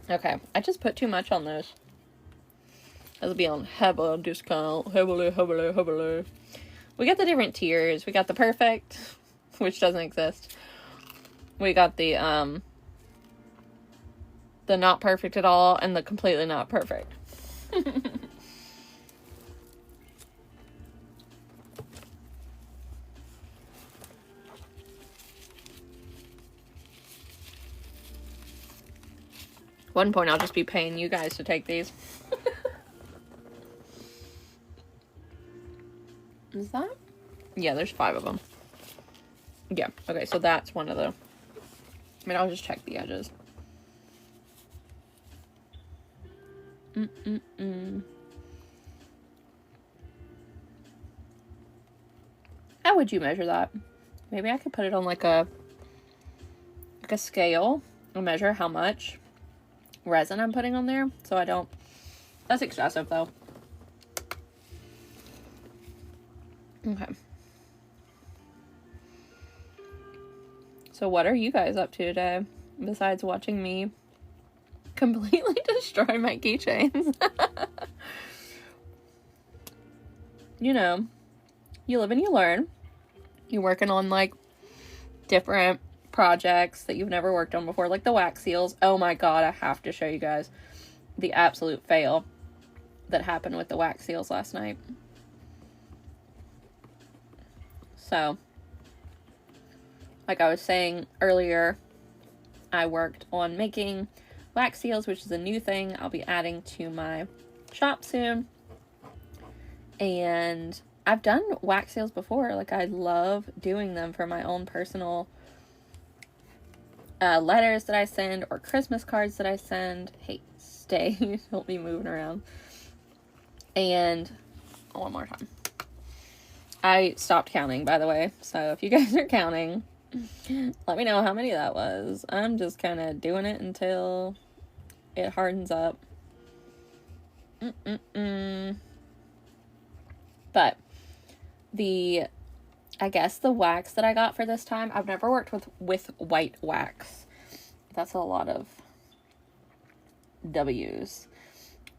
Okay, I just put too much on those. It'll be on heavy discount. Heavily. We got the different tiers. We got the perfect, which doesn't exist. We got the not perfect at all, and the completely not perfect. One point, I'll just be paying you guys to take these. Is that? Yeah, there's 5 of them. Yeah, okay, so that's one of the... I mean, I'll just check the edges. How would you measure that? Maybe I could put it on like a scale and measure how much resin I'm putting on there, so I don't... That's excessive, though. Okay. So what are you guys up to today, besides watching me completely destroy my keychains? You know, you live and you learn. You're working on, like, different projects that you've never worked on before, like the wax seals. Oh my god, I have to show you guys the absolute fail that happened with the wax seals last night. So, like I was saying earlier, I worked on making wax seals, which is a new thing I'll be adding to my shop soon. And I've done wax seals before. Like, I love doing them for my own personal letters that I send, or Christmas cards that I send. Hey, stay. Don't be moving around. And one more time. I stopped counting, by the way. So if you guys are counting, let me know how many that was. I'm just kind of doing it until it hardens up. But I guess the wax that I got for this time, I've never worked with white wax. That's a lot of W's.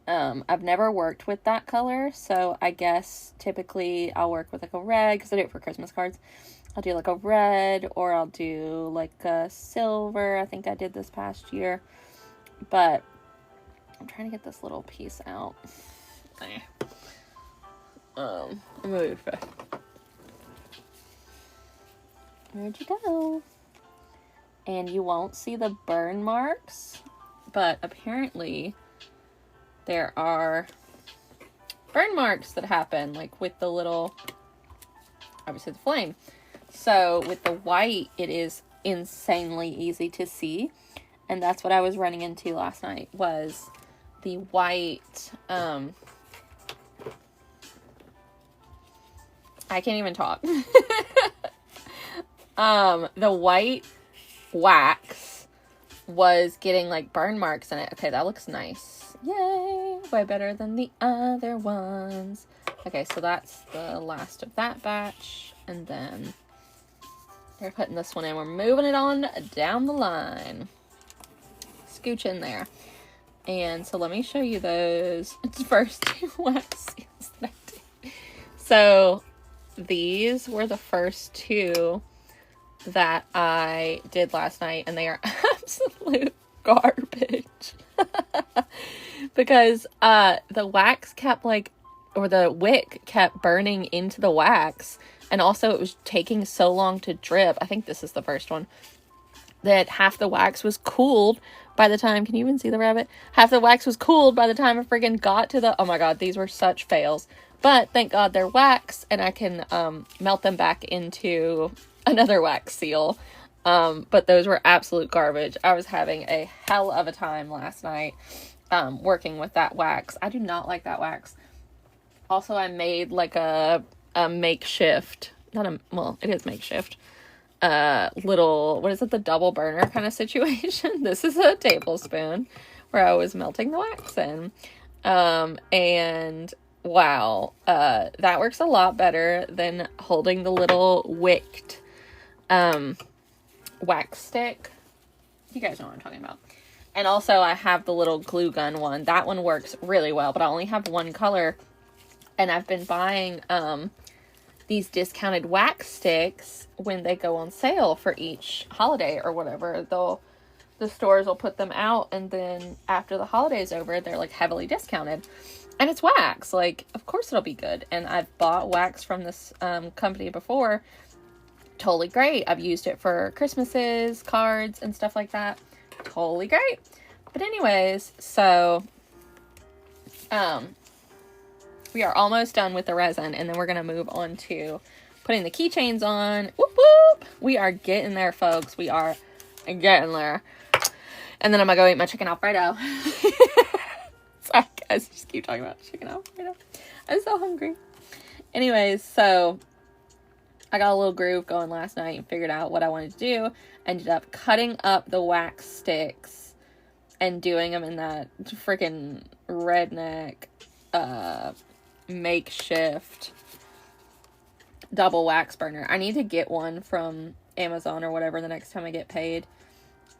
I've never worked with that color, so I guess typically I'll work with like a red, because I do it for Christmas cards. I'll do like a red, or I'll do like a silver. I think I did this past year, but I'm trying to get this little piece out. Move. Where'd you go? And you won't see the burn marks, but apparently there are burn marks that happen, like with the little, obviously the flame. So with the white, it is insanely easy to see. And that's what I was running into last night, was the white, I can't even talk. The white wax was getting like burn marks in it. Okay, that looks nice. Yay! Way better than the other ones. Okay, so that's the last of that batch. And then they're putting this one in. We're moving it on down the line. Scooch in there. And so let me show you those first two wax seals that I did. So these were the first two that I did last night, and they are absolute garbage. Because the wax kept like, or the wick kept burning into the wax, and also it was taking so long to drip. I think this is the first one, that half the wax was cooled by the time, can you even see the rabbit? Half the wax was cooled by the time I friggin' got to the, oh my god, these were such fails. But thank god they're wax, and I can melt them back into another wax seal. But those were absolute garbage. I was having a hell of a time last night working with that wax. I do not like that wax. Also, I made like a makeshift, well, it is makeshift, little, what is it, the double burner kind of situation. This is a tablespoon where I was melting the wax in. And wow, that works a lot better than holding the little wicked wax stick. You guys know what I'm talking about. And also I have the little glue gun one. That one works really well, but I only have one color. And I've been buying these discounted wax sticks when they go on sale for each holiday or whatever. The stores will put them out, and then after the holiday's over, they're like heavily discounted. And it's wax. Like, of course it'll be good. And I've bought wax from this company before. Totally great. I've used it for Christmases, cards, and stuff like that. Totally great. But anyways, so we are almost done with the resin, and then we're going to move on to putting the keychains on. Whoop, whoop. We are getting there, folks. We are getting there. And then I'm going to go eat my chicken Alfredo. Sorry, guys. Just keep talking about chicken Alfredo. I'm so hungry. Anyways, so I got a little groove going last night and figured out what I wanted to do. Ended up cutting up the wax sticks and doing them in that freaking redneck makeshift double wax burner. I need to get one from Amazon or whatever the next time I get paid,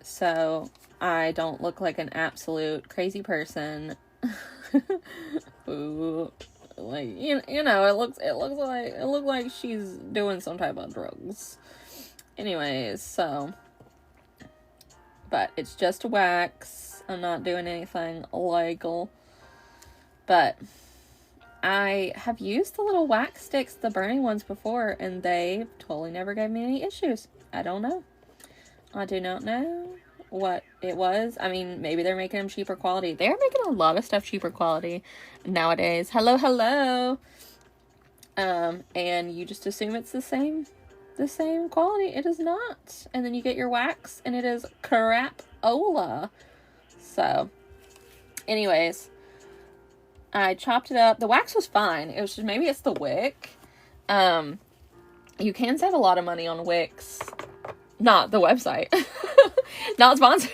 so I don't look like an absolute crazy person. Ooh, like you know, it looks like she's doing some type of drugs. Anyways, so, but it's just wax. I'm not doing anything illegal. But I have used the little wax sticks, the burning ones, before, and they totally never gave me any issues. I don't know. I do not know what it was. I mean, maybe they're making them cheaper quality. They're making a lot of stuff cheaper quality nowadays. Hello. And you just assume it's the same quality. It is not. And then you get your wax, and it is crap-ola. So, anyways, I chopped it up. The wax was fine. It was just, maybe it's the wick. You can save a lot of money on wicks. Not the website. Not sponsored.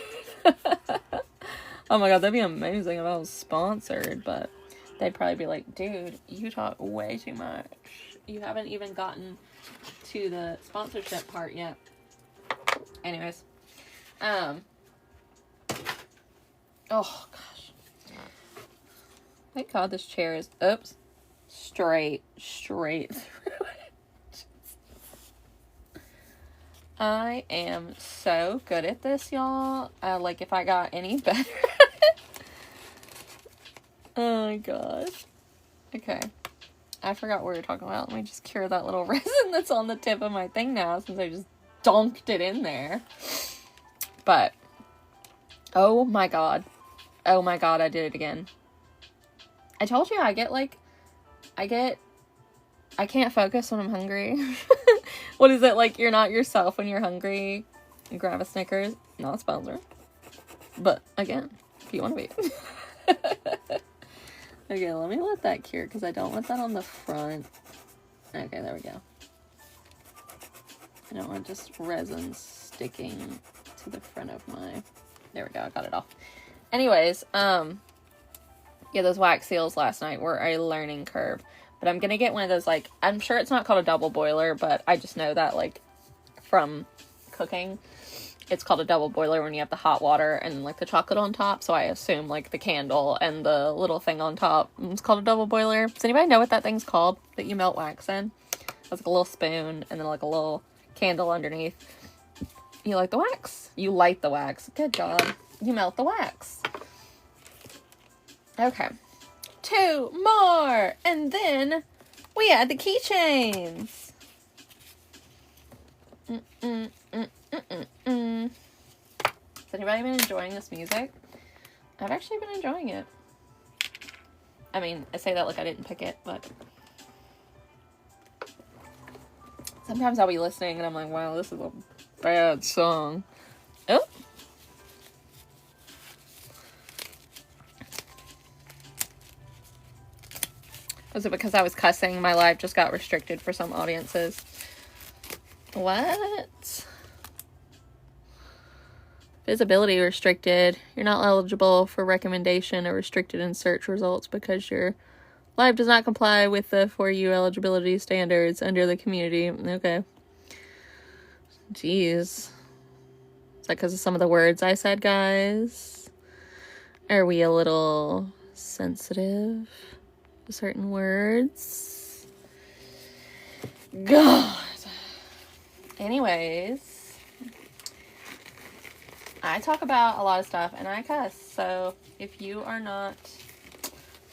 Oh my god, that'd be amazing if I was sponsored, but they'd probably be like, dude, you talk way too much. You haven't even gotten to the sponsorship part yet. Anyways. Oh gosh. Thank god this chair is, oops, straight through it. I am so good at this, y'all. Like, if I got any better. Oh my gosh. Okay. I forgot what we were talking about. Let me just cure that little resin that's on the tip of my thing now, since I just dunked it in there. But, oh my god. Oh my god, I did it again. I told you I get, like, I can't focus when I'm hungry. What is it, like, you're not yourself when you're hungry? You grab a Snickers. Not a sponsor. But, again, if you want to be. Okay, let me let that cure, because I don't want that on the front. Okay, there we go. I don't want just resin sticking to the front of my... There we go, I got it off. Anyways, yeah, those wax seals last night were a learning curve. But I'm gonna get one of those, like, I'm sure it's not called a double boiler, but I just know that, like, from cooking, it's called a double boiler when you have the hot water and, like, the chocolate on top. So I assume, like, the candle and the little thing on top is called a double boiler. Does anybody know what that thing's called that you melt wax in? It's like a little spoon and then, like, a little candle underneath. You light the wax. You light the wax. Good job. You melt the wax. Okay. 2 more. And then we add the keychains. Has anybody been enjoying this music? I've actually been enjoying it. I mean, I say that like I didn't pick it, but sometimes I'll be listening and I'm like, wow, this is a bad song. Oh. Was it because I was cussing? My live just got restricted for some audiences. What? Visibility restricted. You're not eligible for recommendation or restricted in search results because your live does not comply with the For You eligibility standards under the community. Okay. Jeez. Is that because of some of the words I said, guys? Are we a little sensitive to certain words? God. Anyways, I talk about a lot of stuff and I cuss, so if you are not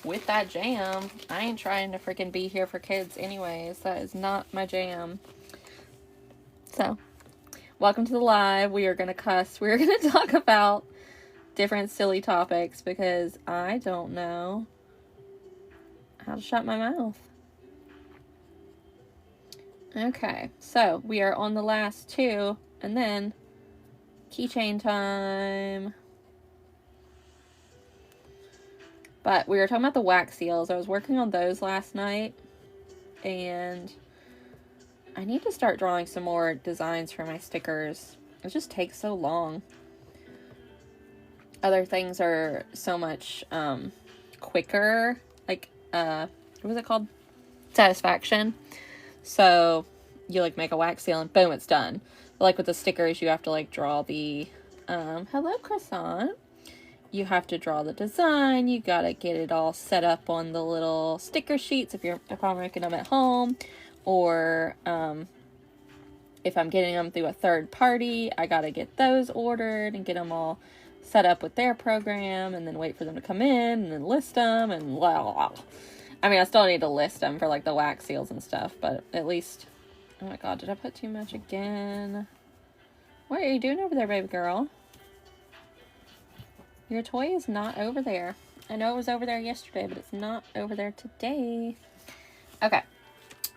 with that jam, I ain't trying to freaking be here for kids anyways. That is not my jam. So, welcome to the live. We are going to cuss. We're going to talk about different silly topics because I don't know how to shut my mouth. Okay, so we are on the last 2, and then keychain time. But we were talking about the wax seals. I was working on those last night, and I need to start drawing some more designs for my stickers. It just takes so long. Other things are so much quicker, like, what was it called? Satisfaction. So you like make a wax seal and boom, it's done. But like with the stickers, you have to like draw the, hello croissant. You have to draw the design. You gotta get it all set up on the little sticker sheets if I'm making them at home, or if I'm getting them through a third party, I gotta get those ordered and get them all set up with their program, and then wait for them to come in and then list them and blah, blah, blah. I mean, I still need to list them for, like, the wax seals and stuff, but at least... Oh, my God, did I put too much again? What are you doing over there, baby girl? Your toy is not over there. I know it was over there yesterday, but it's not over there today. Okay,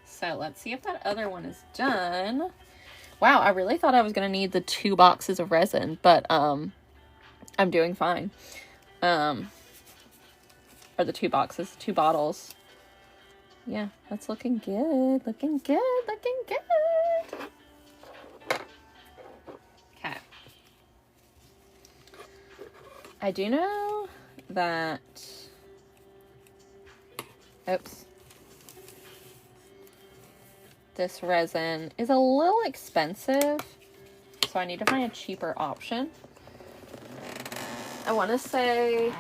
so let's see if that other one is done. Wow, I really thought I was going to need the 2 boxes of resin, but, I'm doing fine. Or the 2 boxes, 2 bottles. Yeah, that's looking good. Looking good. Looking good. Okay. I do know that... Oops. This resin is a little expensive, so I need to find a cheaper option. I want to say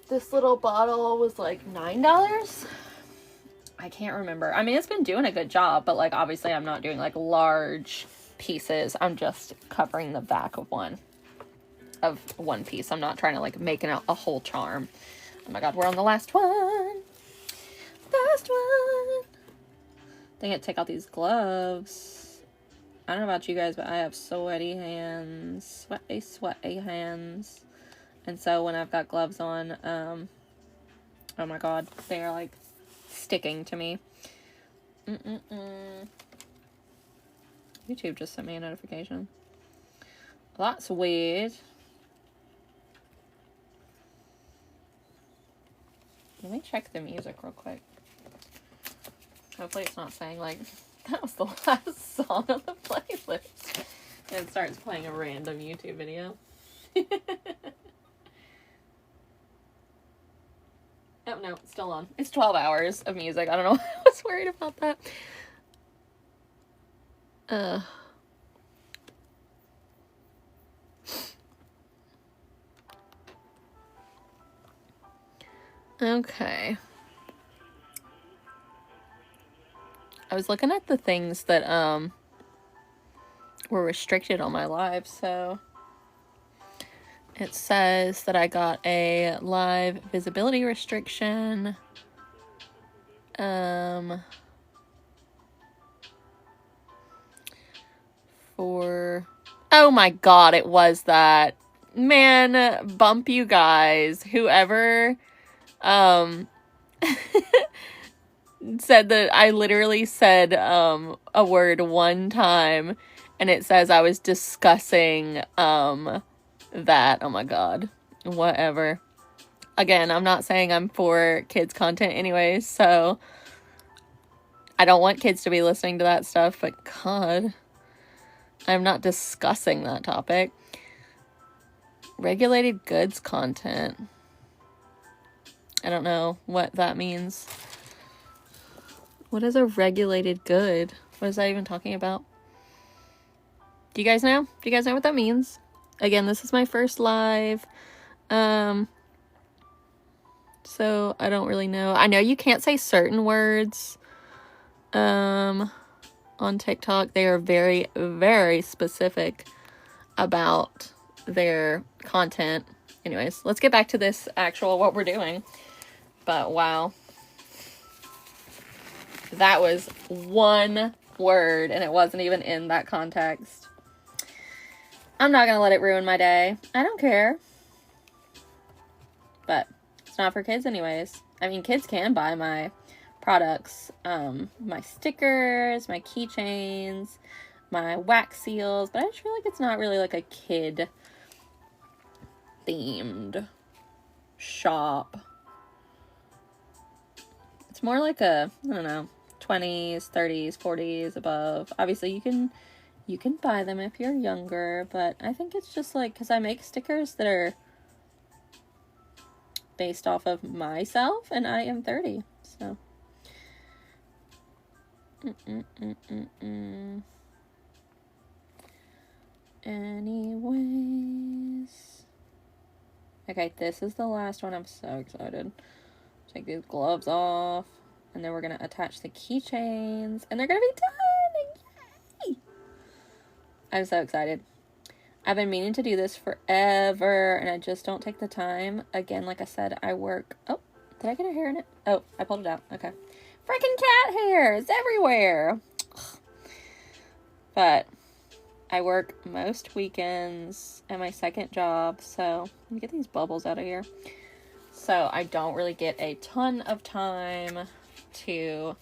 this little bottle was like $9. I can't remember. I mean, it's been doing a good job, but like obviously I'm not doing like large pieces. I'm just covering the back of one piece. I'm not trying to like make a whole charm. Oh my God, we're on the last one. Last one. Dang it, take out these gloves. I don't know about you guys, but I have sweaty hands. Sweaty hands. And so when I've got gloves on, oh my God, they're like sticking to me. YouTube just sent me a notification. That's weird. Let me check the music real quick. Hopefully it's not saying, like, that was the last song on the playlist. And it starts playing a random YouTube video. Oh, no, it's still on. It's 12 hours of music. I don't know why I was worried about that. Okay. I was looking at the things that, were restricted on my live, so it says that I got a live visibility restriction. Oh my god, it was that. Man, bump you guys. Whoever, said that I literally said, a word one time, and it says I was discussing, that. Oh my god. Whatever. Again, I'm not saying I'm for kids content anyways, so I don't want kids to be listening to that stuff, but god, I'm not discussing that topic. Regulated goods content. I don't know what that means. What is a regulated good? What is that even talking about? Do you guys know? Do you guys know what that means? Again, this is my first live. So I don't really know. I know you can't say certain words on TikTok. They are very, very specific about their content. Anyways, let's get back to this actual what we're doing. But wow. That was one word and it wasn't even in that context. I'm not gonna let it ruin my day. I don't care. But it's not for kids anyways. I mean, kids can buy my products. My stickers, my keychains, my wax seals. But I just feel like it's not really like a kid themed shop. It's more like a, I don't know, 20s, 30s, 40s, above. Obviously, you can buy them if you're younger, but I think it's just like, because I make stickers that are based off of myself, and I am 30, so. Anyways. Okay, this is the last one. I'm so excited. Take these gloves off, and then we're gonna attach the keychains, and they're gonna be done. Yay! I'm so excited. I've been meaning to do this forever, and I just don't take the time. Again, like I said, I work. Oh, did I get a hair in it? Oh, I pulled it out. Okay. Freaking cat hair is everywhere. But I work most weekends at my second job, so let me get these bubbles out of here. So I don't really get a ton of time to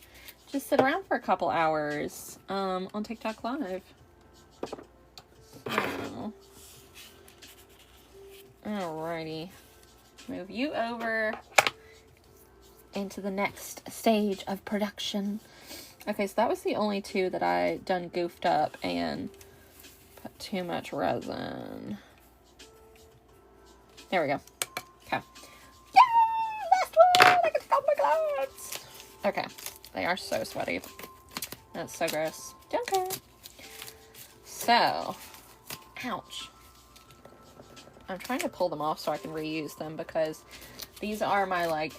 just sit around for a couple hours on TikTok Live. So, alrighty. Move you over into the next stage of production. Okay, so that was the only two that I done goofed up and put too much resin. There we go. Okay. Yay! Last one! I can stop my gloves! Okay. They are so sweaty. That's so gross. Don't care. So, ouch. I'm trying to pull them off so I can reuse them because these are my, like,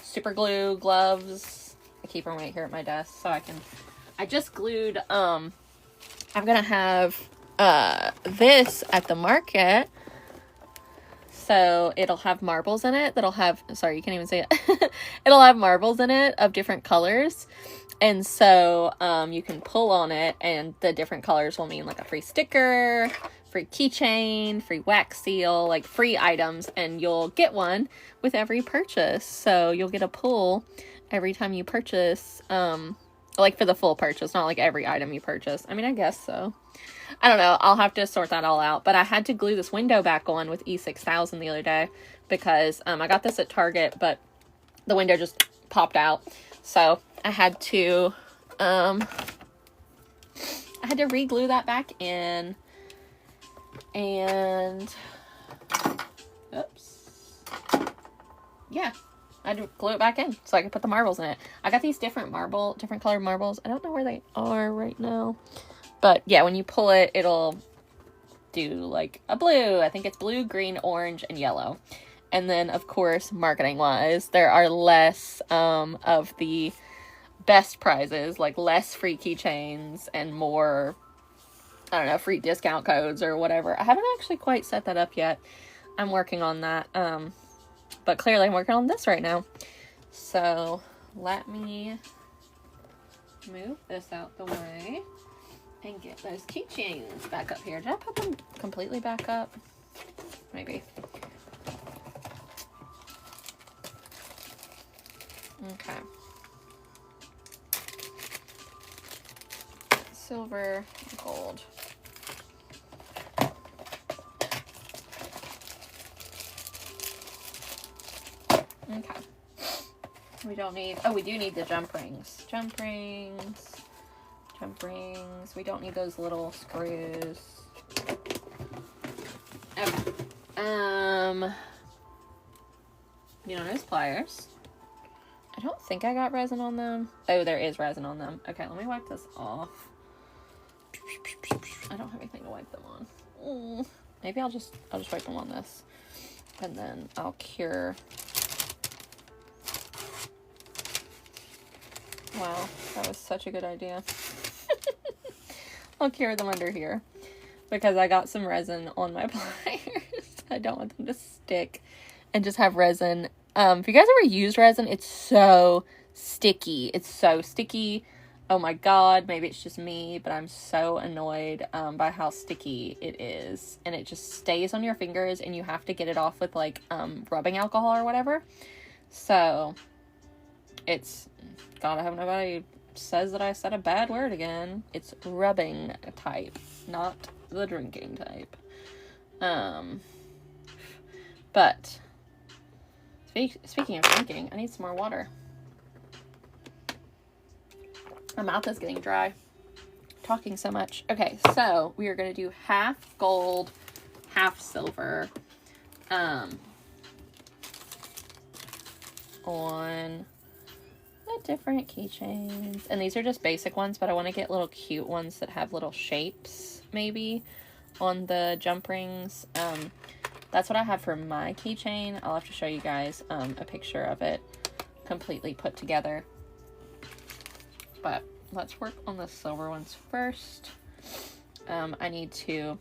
super glue gloves. I keep them right here at my desk so I just glued, I'm gonna have, this at the market. So it'll have marbles in it that'll have, sorry, you can't even say it. It'll have marbles in it of different colors. And so, you can pull on it and the different colors will mean like a free sticker, free keychain, free wax seal, like free items, and you'll get one with every purchase. So you'll get a pull every time you purchase, like for the full purchase, not like every item you purchase. I mean, I guess so. I don't know. I'll have to sort that all out. But I had to glue this window back on with E6000 the other day because I got this at Target, but the window just popped out. So I had to re-glue that back in. And oops. Yeah. I had to glue it back in so I could put the marbles in it. I got these different colored marbles. I don't know where they are right now. But yeah, when you pull it, it'll do like a blue. I think it's blue, green, orange, and yellow. And then, of course, marketing-wise, there are less of the best prizes, like less free keychains and more, I don't know, free discount codes or whatever. I haven't actually quite set that up yet. I'm working on that. But clearly I'm working on this right now. So let me move this out the way and get those keychains back up here. Did I put them completely back up? Maybe. Okay. Silver, gold. Okay. We don't need, oh, we do need the jump rings. Jump rings. We don't need those little screws. Okay. You know, those pliers. I don't think I got resin on them. Oh, there is resin on them. Okay, let me wipe this off. I don't have anything to wipe them on. Maybe I'll just wipe them on this. And then I'll cure. Wow, that was such a good idea. I'll cure them under here because I got some resin on my pliers. I don't want them to stick and just have resin. If you guys ever used resin, it's so sticky. It's so sticky. Oh my god, maybe it's just me, but I'm so annoyed by how sticky it is. And it just stays on your fingers and you have to get it off with like rubbing alcohol or whatever. So it's, god, I hope nobody says that I said a bad word again. It's rubbing type, not the drinking type. But speaking of drinking, I need some more water. My mouth is getting dry. Talking so much. Okay, so we are going to do half gold, half silver. On the different keychains. And these are just basic ones, but I want to get little cute ones that have little shapes, maybe, on the jump rings. That's what I have for my keychain. I'll have to show you guys a picture of it completely put together. But let's work on the silver ones first. I need to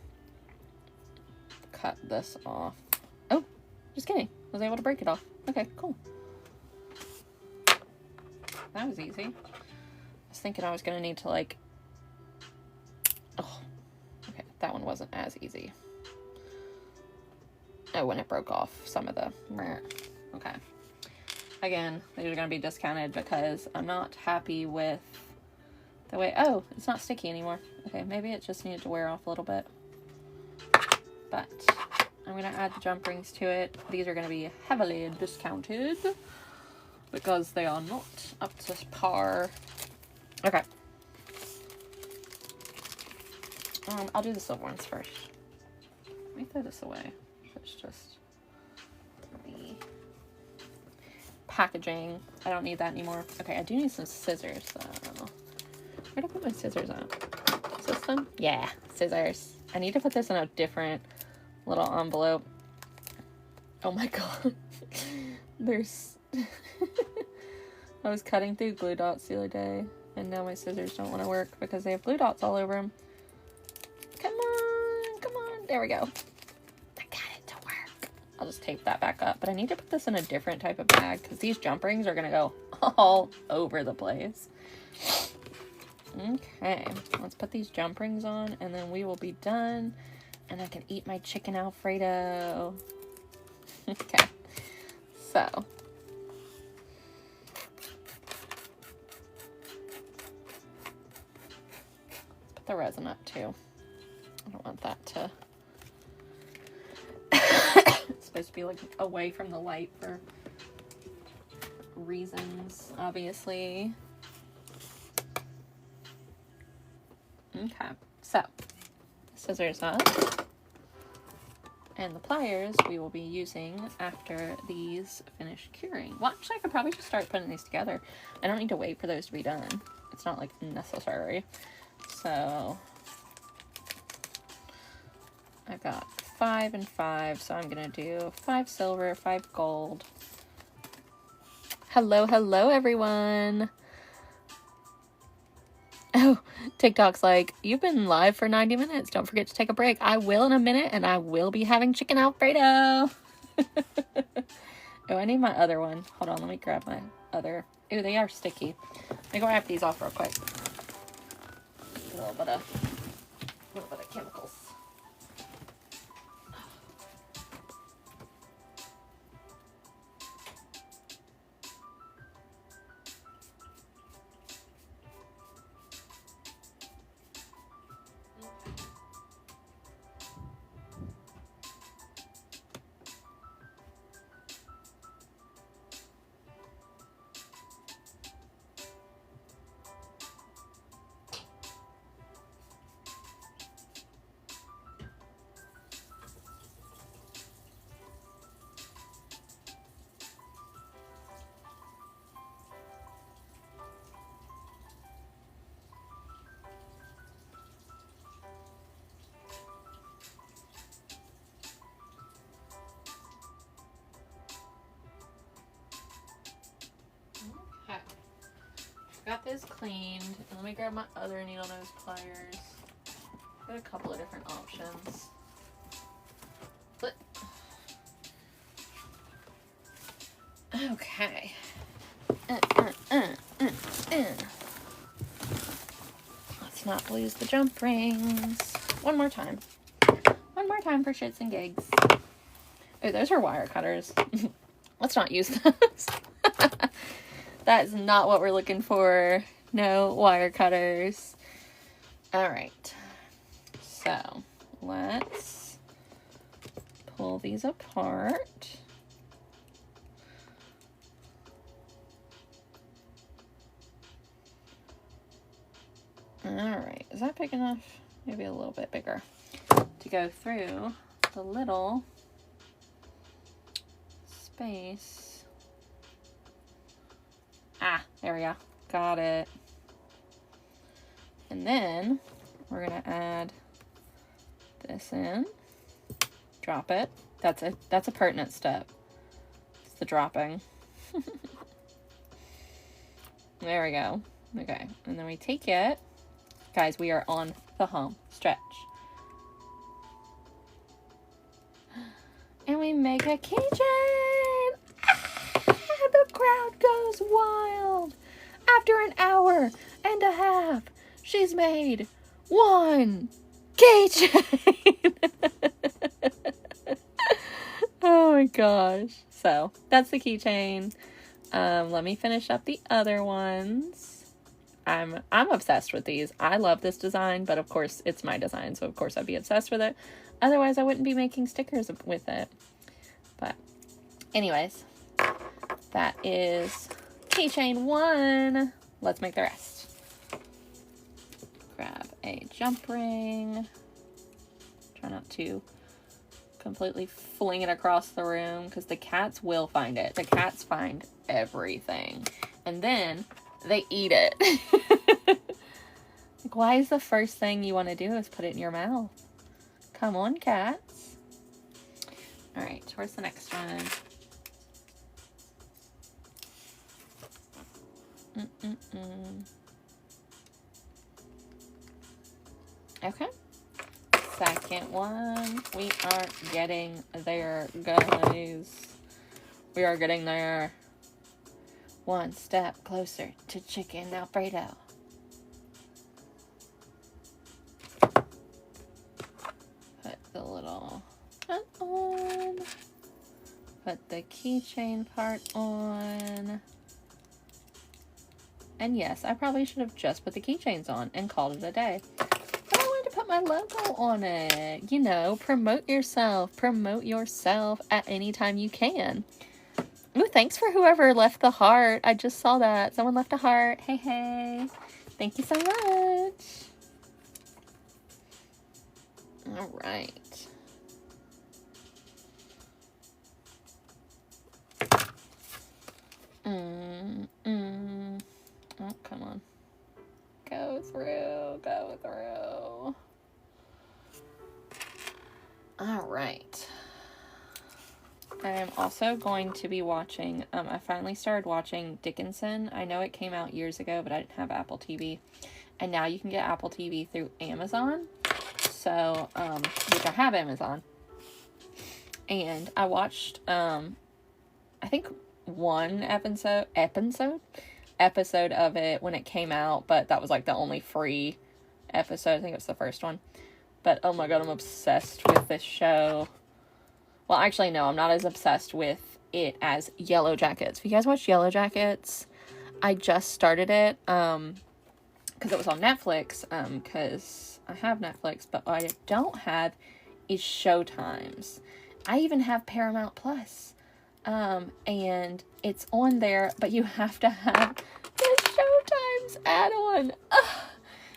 cut this off. Oh, just kidding. I was able to break it off. Okay, cool. That was easy. I was thinking I was going to need to like... Oh, okay, that one wasn't as easy. Oh, when it broke off some of the... Okay. Again, these are going to be discounted because I'm not happy with the way... Oh, it's not sticky anymore. Okay, maybe it just needed to wear off a little bit. But I'm going to add the jump rings to it. These are going to be heavily discounted because they are not up to par. Okay. I'll do the silver ones first. Let me throw this away. It's just the packaging. I don't need that anymore. Okay, I do need some scissors though. Where did I put my scissors on? Is this them? Yeah, scissors. I need to put this in a different little envelope. Oh my god. There's... I was cutting through glue dots the other day, and now my scissors don't want to work because they have glue dots all over them. Come on, come on. There we go. I got it to work. I'll just tape that back up, but I need to put this in a different type of bag because these jump rings are going to go all over the place. Okay, let's put these jump rings on, and then we will be done and I can eat my chicken Alfredo. Okay, so let's put the resin up too. I don't want that to it's supposed to be like away from the light for reasons, obviously. Okay, so scissors up, and the pliers we will be using after these finish curing. Well, actually, I could probably just start putting these together. I don't need to wait for those to be done. It's not like necessary. So I got 5 and 5, so I'm gonna do 5 silver, 5 gold. Hello, hello, everyone. Oh, TikTok's like, you've been live for 90 minutes. Don't forget to take a break. I will in a minute, and I will be having chicken Alfredo. Oh, I need my other one. Hold on, let me grab my other. Oh, they are sticky. Let me go wipe these off real quick. A little bit of chemicals. Okay. Got this cleaned. Let me grab my other needle nose pliers. Got a couple of different options. But okay. Let's not lose the jump rings. One more time. One more time for shits and gigs. Oh, those are wire cutters. Let's not use those. That is not what we're looking for. No wire cutters. All right. So let's pull these apart. All right. Is that big enough? Maybe a little bit bigger to go through the little space. Ah, there we go. Got it. And then we're gonna add this in. Drop it. That's a pertinent step. It's the dropping. There we go. Okay, and then we take it. Guys, we are on the home stretch. And we make a keychain! The crowd goes wild. After an hour and a half, she's made 1 keychain. Oh my gosh. So that's the keychain. Let me finish up the other ones. I'm obsessed with these. I love this design, but of course it's my design, so of course I'd be obsessed with it. Otherwise I wouldn't be making stickers with it. But anyways, that is keychain 1. Let's make the rest. Grab a jump ring. Try not to completely fling it across the room because the cats will find it. The cats find everything. And then they eat it. Like, why is the first thing you want to do is put it in your mouth? Come on, cats. All right, where's the next one? Okay. Second one. We are getting there, guys. We are getting there. One step closer to chicken Alfredo. Put the put the keychain part on. And yes, I probably should have just put the keychains on and called it a day. But I wanted to put my logo on it. You know, promote yourself. Promote yourself at any time you can. Ooh, thanks for whoever left the heart. I just saw that. Someone left a heart. Hey, hey. Thank you so much. All right. Oh, come on. Go through. Go through. All right. I am also going to be watching, I finally started watching Dickinson. I know it came out years ago, but I didn't have Apple TV. And now you can get Apple TV through Amazon. So, which I have Amazon. And I watched, I think one episode of it when it came out, but that was like the only free episode. I think it was the first one. But oh my god, I'm obsessed with this show. Well, actually, no, I'm not as obsessed with it as Yellow Jackets. If you guys watch Yellow Jackets, I just started it, because it was on Netflix, because I have Netflix, but what I don't have is Showtimes. I even have Paramount Plus, and it's on there, but you have to have the Showtimes add-on.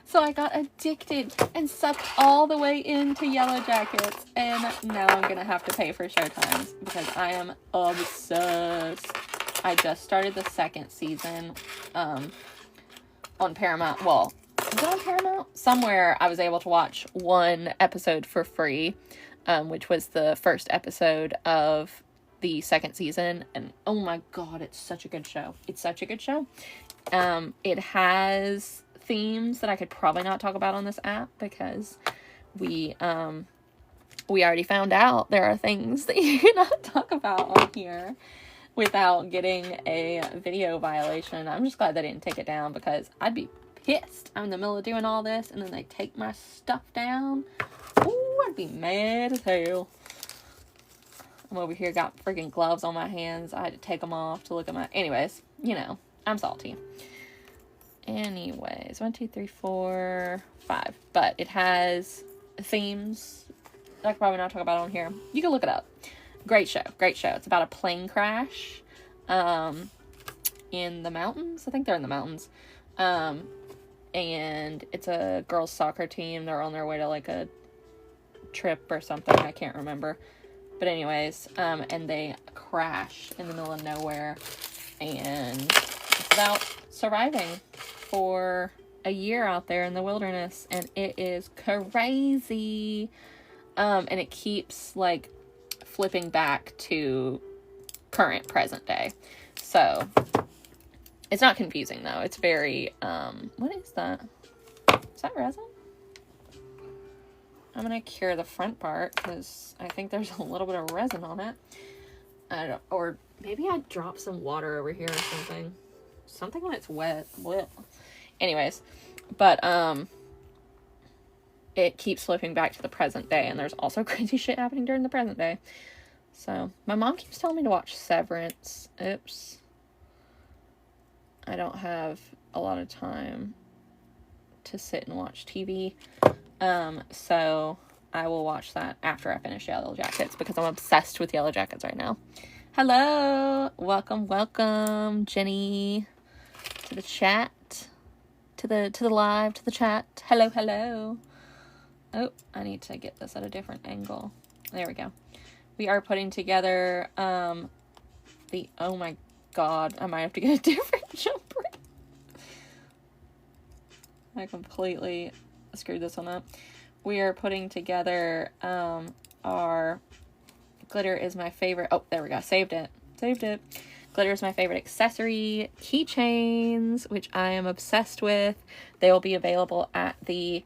So I got addicted and sucked all the way into Yellow Jackets, and now I'm gonna have to pay for Showtimes because I am obsessed. I just started the second season on Paramount. Well, is it on Paramount? Somewhere I was able to watch one episode for free, which was the first episode of the second season, and oh my god, it's such a good show. It's such a good show. It has themes that I could probably not talk about on this app because we already found out there are things that you cannot talk about on here without getting a video violation. I'm just glad they didn't take it down because I'd be pissed. I'm in the middle of doing all this and then they take my stuff down. Ooh, I'd be mad as hell. I'm over here, got freaking gloves on my hands. I had to take them off to look at my... Anyways, you know, I'm salty. Anyways, 1, 2, 3, 4, 5. But it has themes that I could probably not talk about on here. You can look it up. Great show. Great show. It's about a plane crash in the mountains. I think they're in the mountains. And it's a girls' soccer team. They're on their way to like a trip or something. I can't remember. But anyways, and they crash in the middle of nowhere. And it's about surviving for a year out there in the wilderness, and it is crazy. And it keeps like flipping back to current present day. So it's not confusing though. It's very what is that? Is that resin? I'm gonna cure the front part because I think there's a little bit of resin on it. Or maybe I dropped some water over here or something. Something when it's wet. Blech. Anyways, but it keeps flipping back to the present day, and there's also crazy shit happening during the present day. So my mom keeps telling me to watch Severance. Oops. I don't have a lot of time to sit and watch TV. So I will watch that after I finish Yellow Jackets because I'm obsessed with Yellow Jackets right now. Hello, welcome, Jenny, to the chat, to the live, to the chat. Hello. Oh, I need to get this at a different angle. There we go. We are putting together oh my god, I might have to get a different jumper. I completely screwed this one up. We are putting together our glitter is my favorite. Oh, there we go. Saved it. Glitter is my favorite accessory keychains, which I am obsessed with. They will be available at the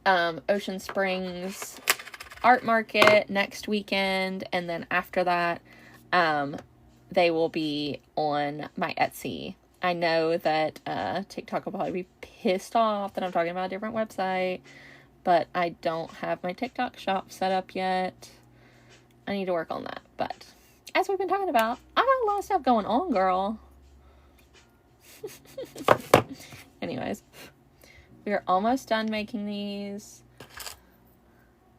Ocean Springs art market next weekend, and then after that they will be on my Etsy. I know that TikTok will probably be pissed off that I'm talking about a different website, but I don't have my TikTok shop set up yet. I need to work on that, but as we've been talking about, I got a lot of stuff going on, girl. Anyways, we are almost done making these.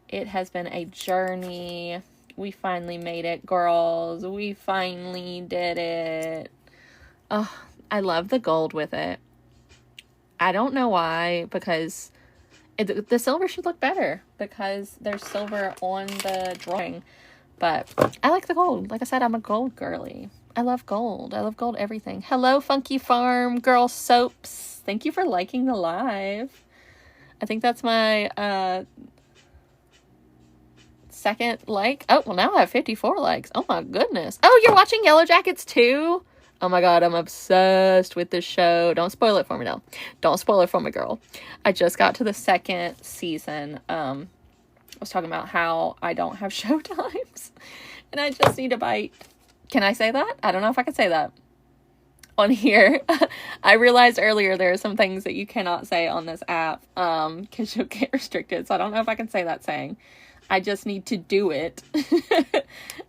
It has been a journey. We finally made it, girls. We finally did it. Oh, I love the gold with it. I don't know why, because the silver should look better because there's silver on the drawing. But I like the gold. Like I said, I'm a gold girly. I love gold. I love gold everything. Hello, Funky Farm Girl Soaps. Thank you for liking the live. I think that's my second like. Oh, well, now I have 54 likes. Oh, my goodness. Oh, you're watching Yellow Jackets too? Oh, my God. I'm obsessed with this show. Don't spoil it for me, though. Don't spoil it for me, girl. I just got to the second season. I was talking about how I don't have show times and I just need a bite. Can I say that? I don't know if I can say that on here. I realized earlier there are some things that you cannot say on this app because you'll get restricted. So I don't know if I can say that saying. I just need to do it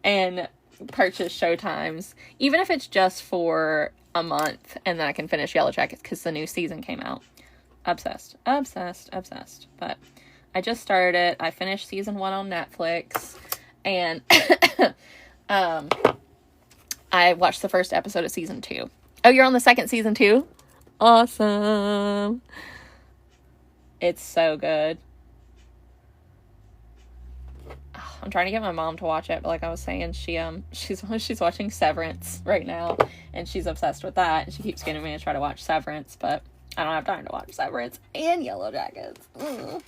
and purchase show times, even if it's just for a month, and then I can finish Yellow Jackets because the new season came out. Obsessed. But I just started it. I finished season 1 on Netflix, and I watched the first episode of season 2. Oh, you're on the second season too? Awesome. It's so good. Oh, I'm trying to get my mom to watch it, but like I was saying, she's watching Severance right now, and she's obsessed with that, and she keeps getting me to try to watch Severance, but I don't have time to watch Severance and Yellow Jackets. Ugh.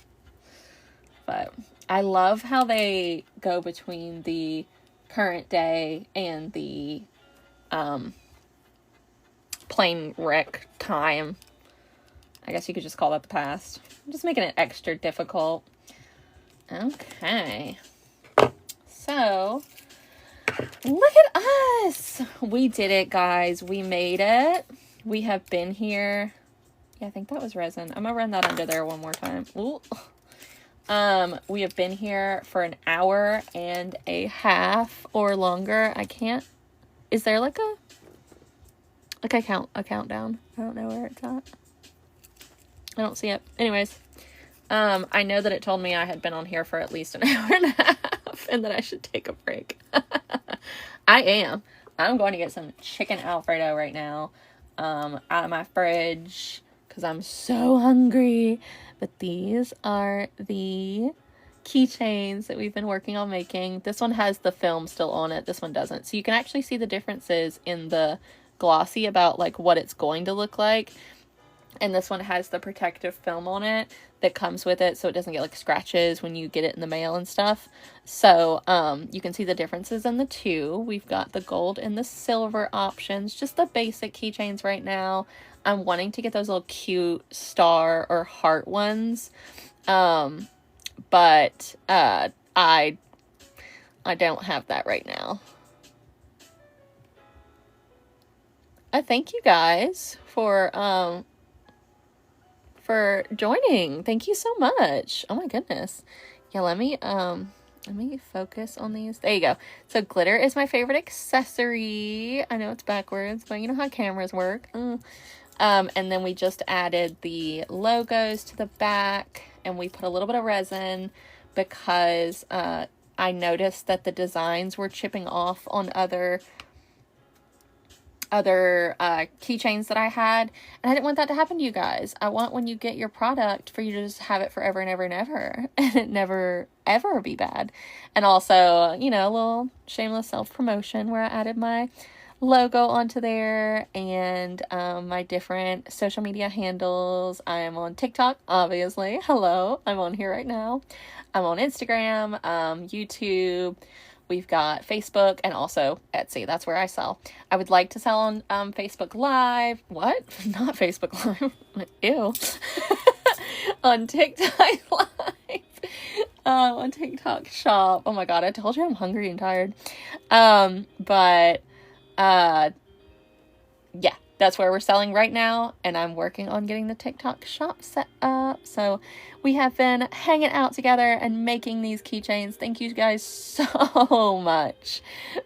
But I love how they go between the current day and the plane wreck time. I guess you could just call that the past. I'm just making it extra difficult. Okay. So, look at us. We did it, guys. We made it. We have been here. Yeah, I think that was resin. I'm going to run that under there one more time. Ooh. We have been here for an hour and a half or longer. I can't. Is there like a countdown? I don't know where it's at. I don't see it. Anyways, I know that it told me I had been on here for at least an hour and a half and that I should take a break. I am. I'm going to get some chicken Alfredo right now, out of my fridge because I'm so hungry. But these are the keychains that we've been working on making. This one has the film still on it. This one doesn't. So you can actually see the differences in the glossy about like what it's going to look like. And this one has the protective film on it that comes with it, so it doesn't get like scratches when you get it in the mail and stuff. So you can see the differences in the two. We've got the gold and the silver options, just the basic keychains right now. I'm wanting to get those little cute star or heart ones, but I don't have that right now. Thank you guys for joining. Thank you so much. Oh my goodness. Yeah, let me focus on these. There you go. So glitter is my favorite accessory. I know it's backwards, but you know how cameras work. And then we just added the logos to the back, and we put a little bit of resin because I noticed that the designs were chipping off on other keychains that I had, and I didn't want that to happen to you guys. I want when you get your product for you to just have it forever and ever and ever, and it never ever be bad. And also, you know, a little shameless self-promotion where I added my logo onto there and my different social media handles. I am on TikTok, obviously. Hello, I'm on here right now. I'm on Instagram, YouTube. We've got Facebook and also Etsy. That's where I sell. I would like to sell on Facebook Live. What? Not Facebook Live. Ew. On TikTok Live. On TikTok Shop. Oh my God, I told you I'm hungry and tired. Yeah. that's where we're selling right now, and I'm working on getting the TikTok shop set up. So we have been hanging out together and making these keychains. Thank you guys so much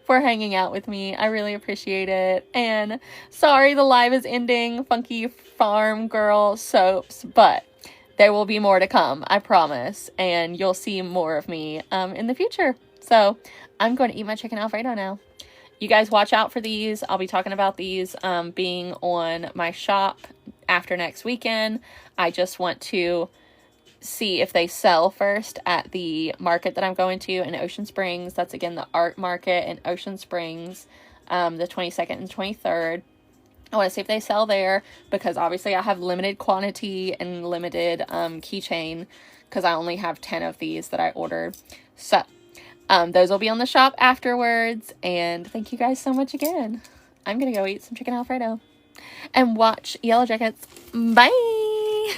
for hanging out with me. I really appreciate it. And sorry the live is ending, Funky Farm Girl soaps, but there will be more to come, I promise. And you'll see more of me in the future. So I'm going to eat my chicken Alfredo now. You guys watch out for these. I'll be talking about these being on my shop after next weekend. I just want to see if they sell first at the market that I'm going to in Ocean Springs. That's, again, the art market in Ocean Springs, the 22nd and 23rd. I want to see if they sell there, because obviously I have limited quantity and limited keychain, because I only have 10 of these that I ordered. So those will be on the shop afterwards, and thank you guys so much again. I'm gonna go eat some chicken Alfredo and watch Yellow Jackets. Bye!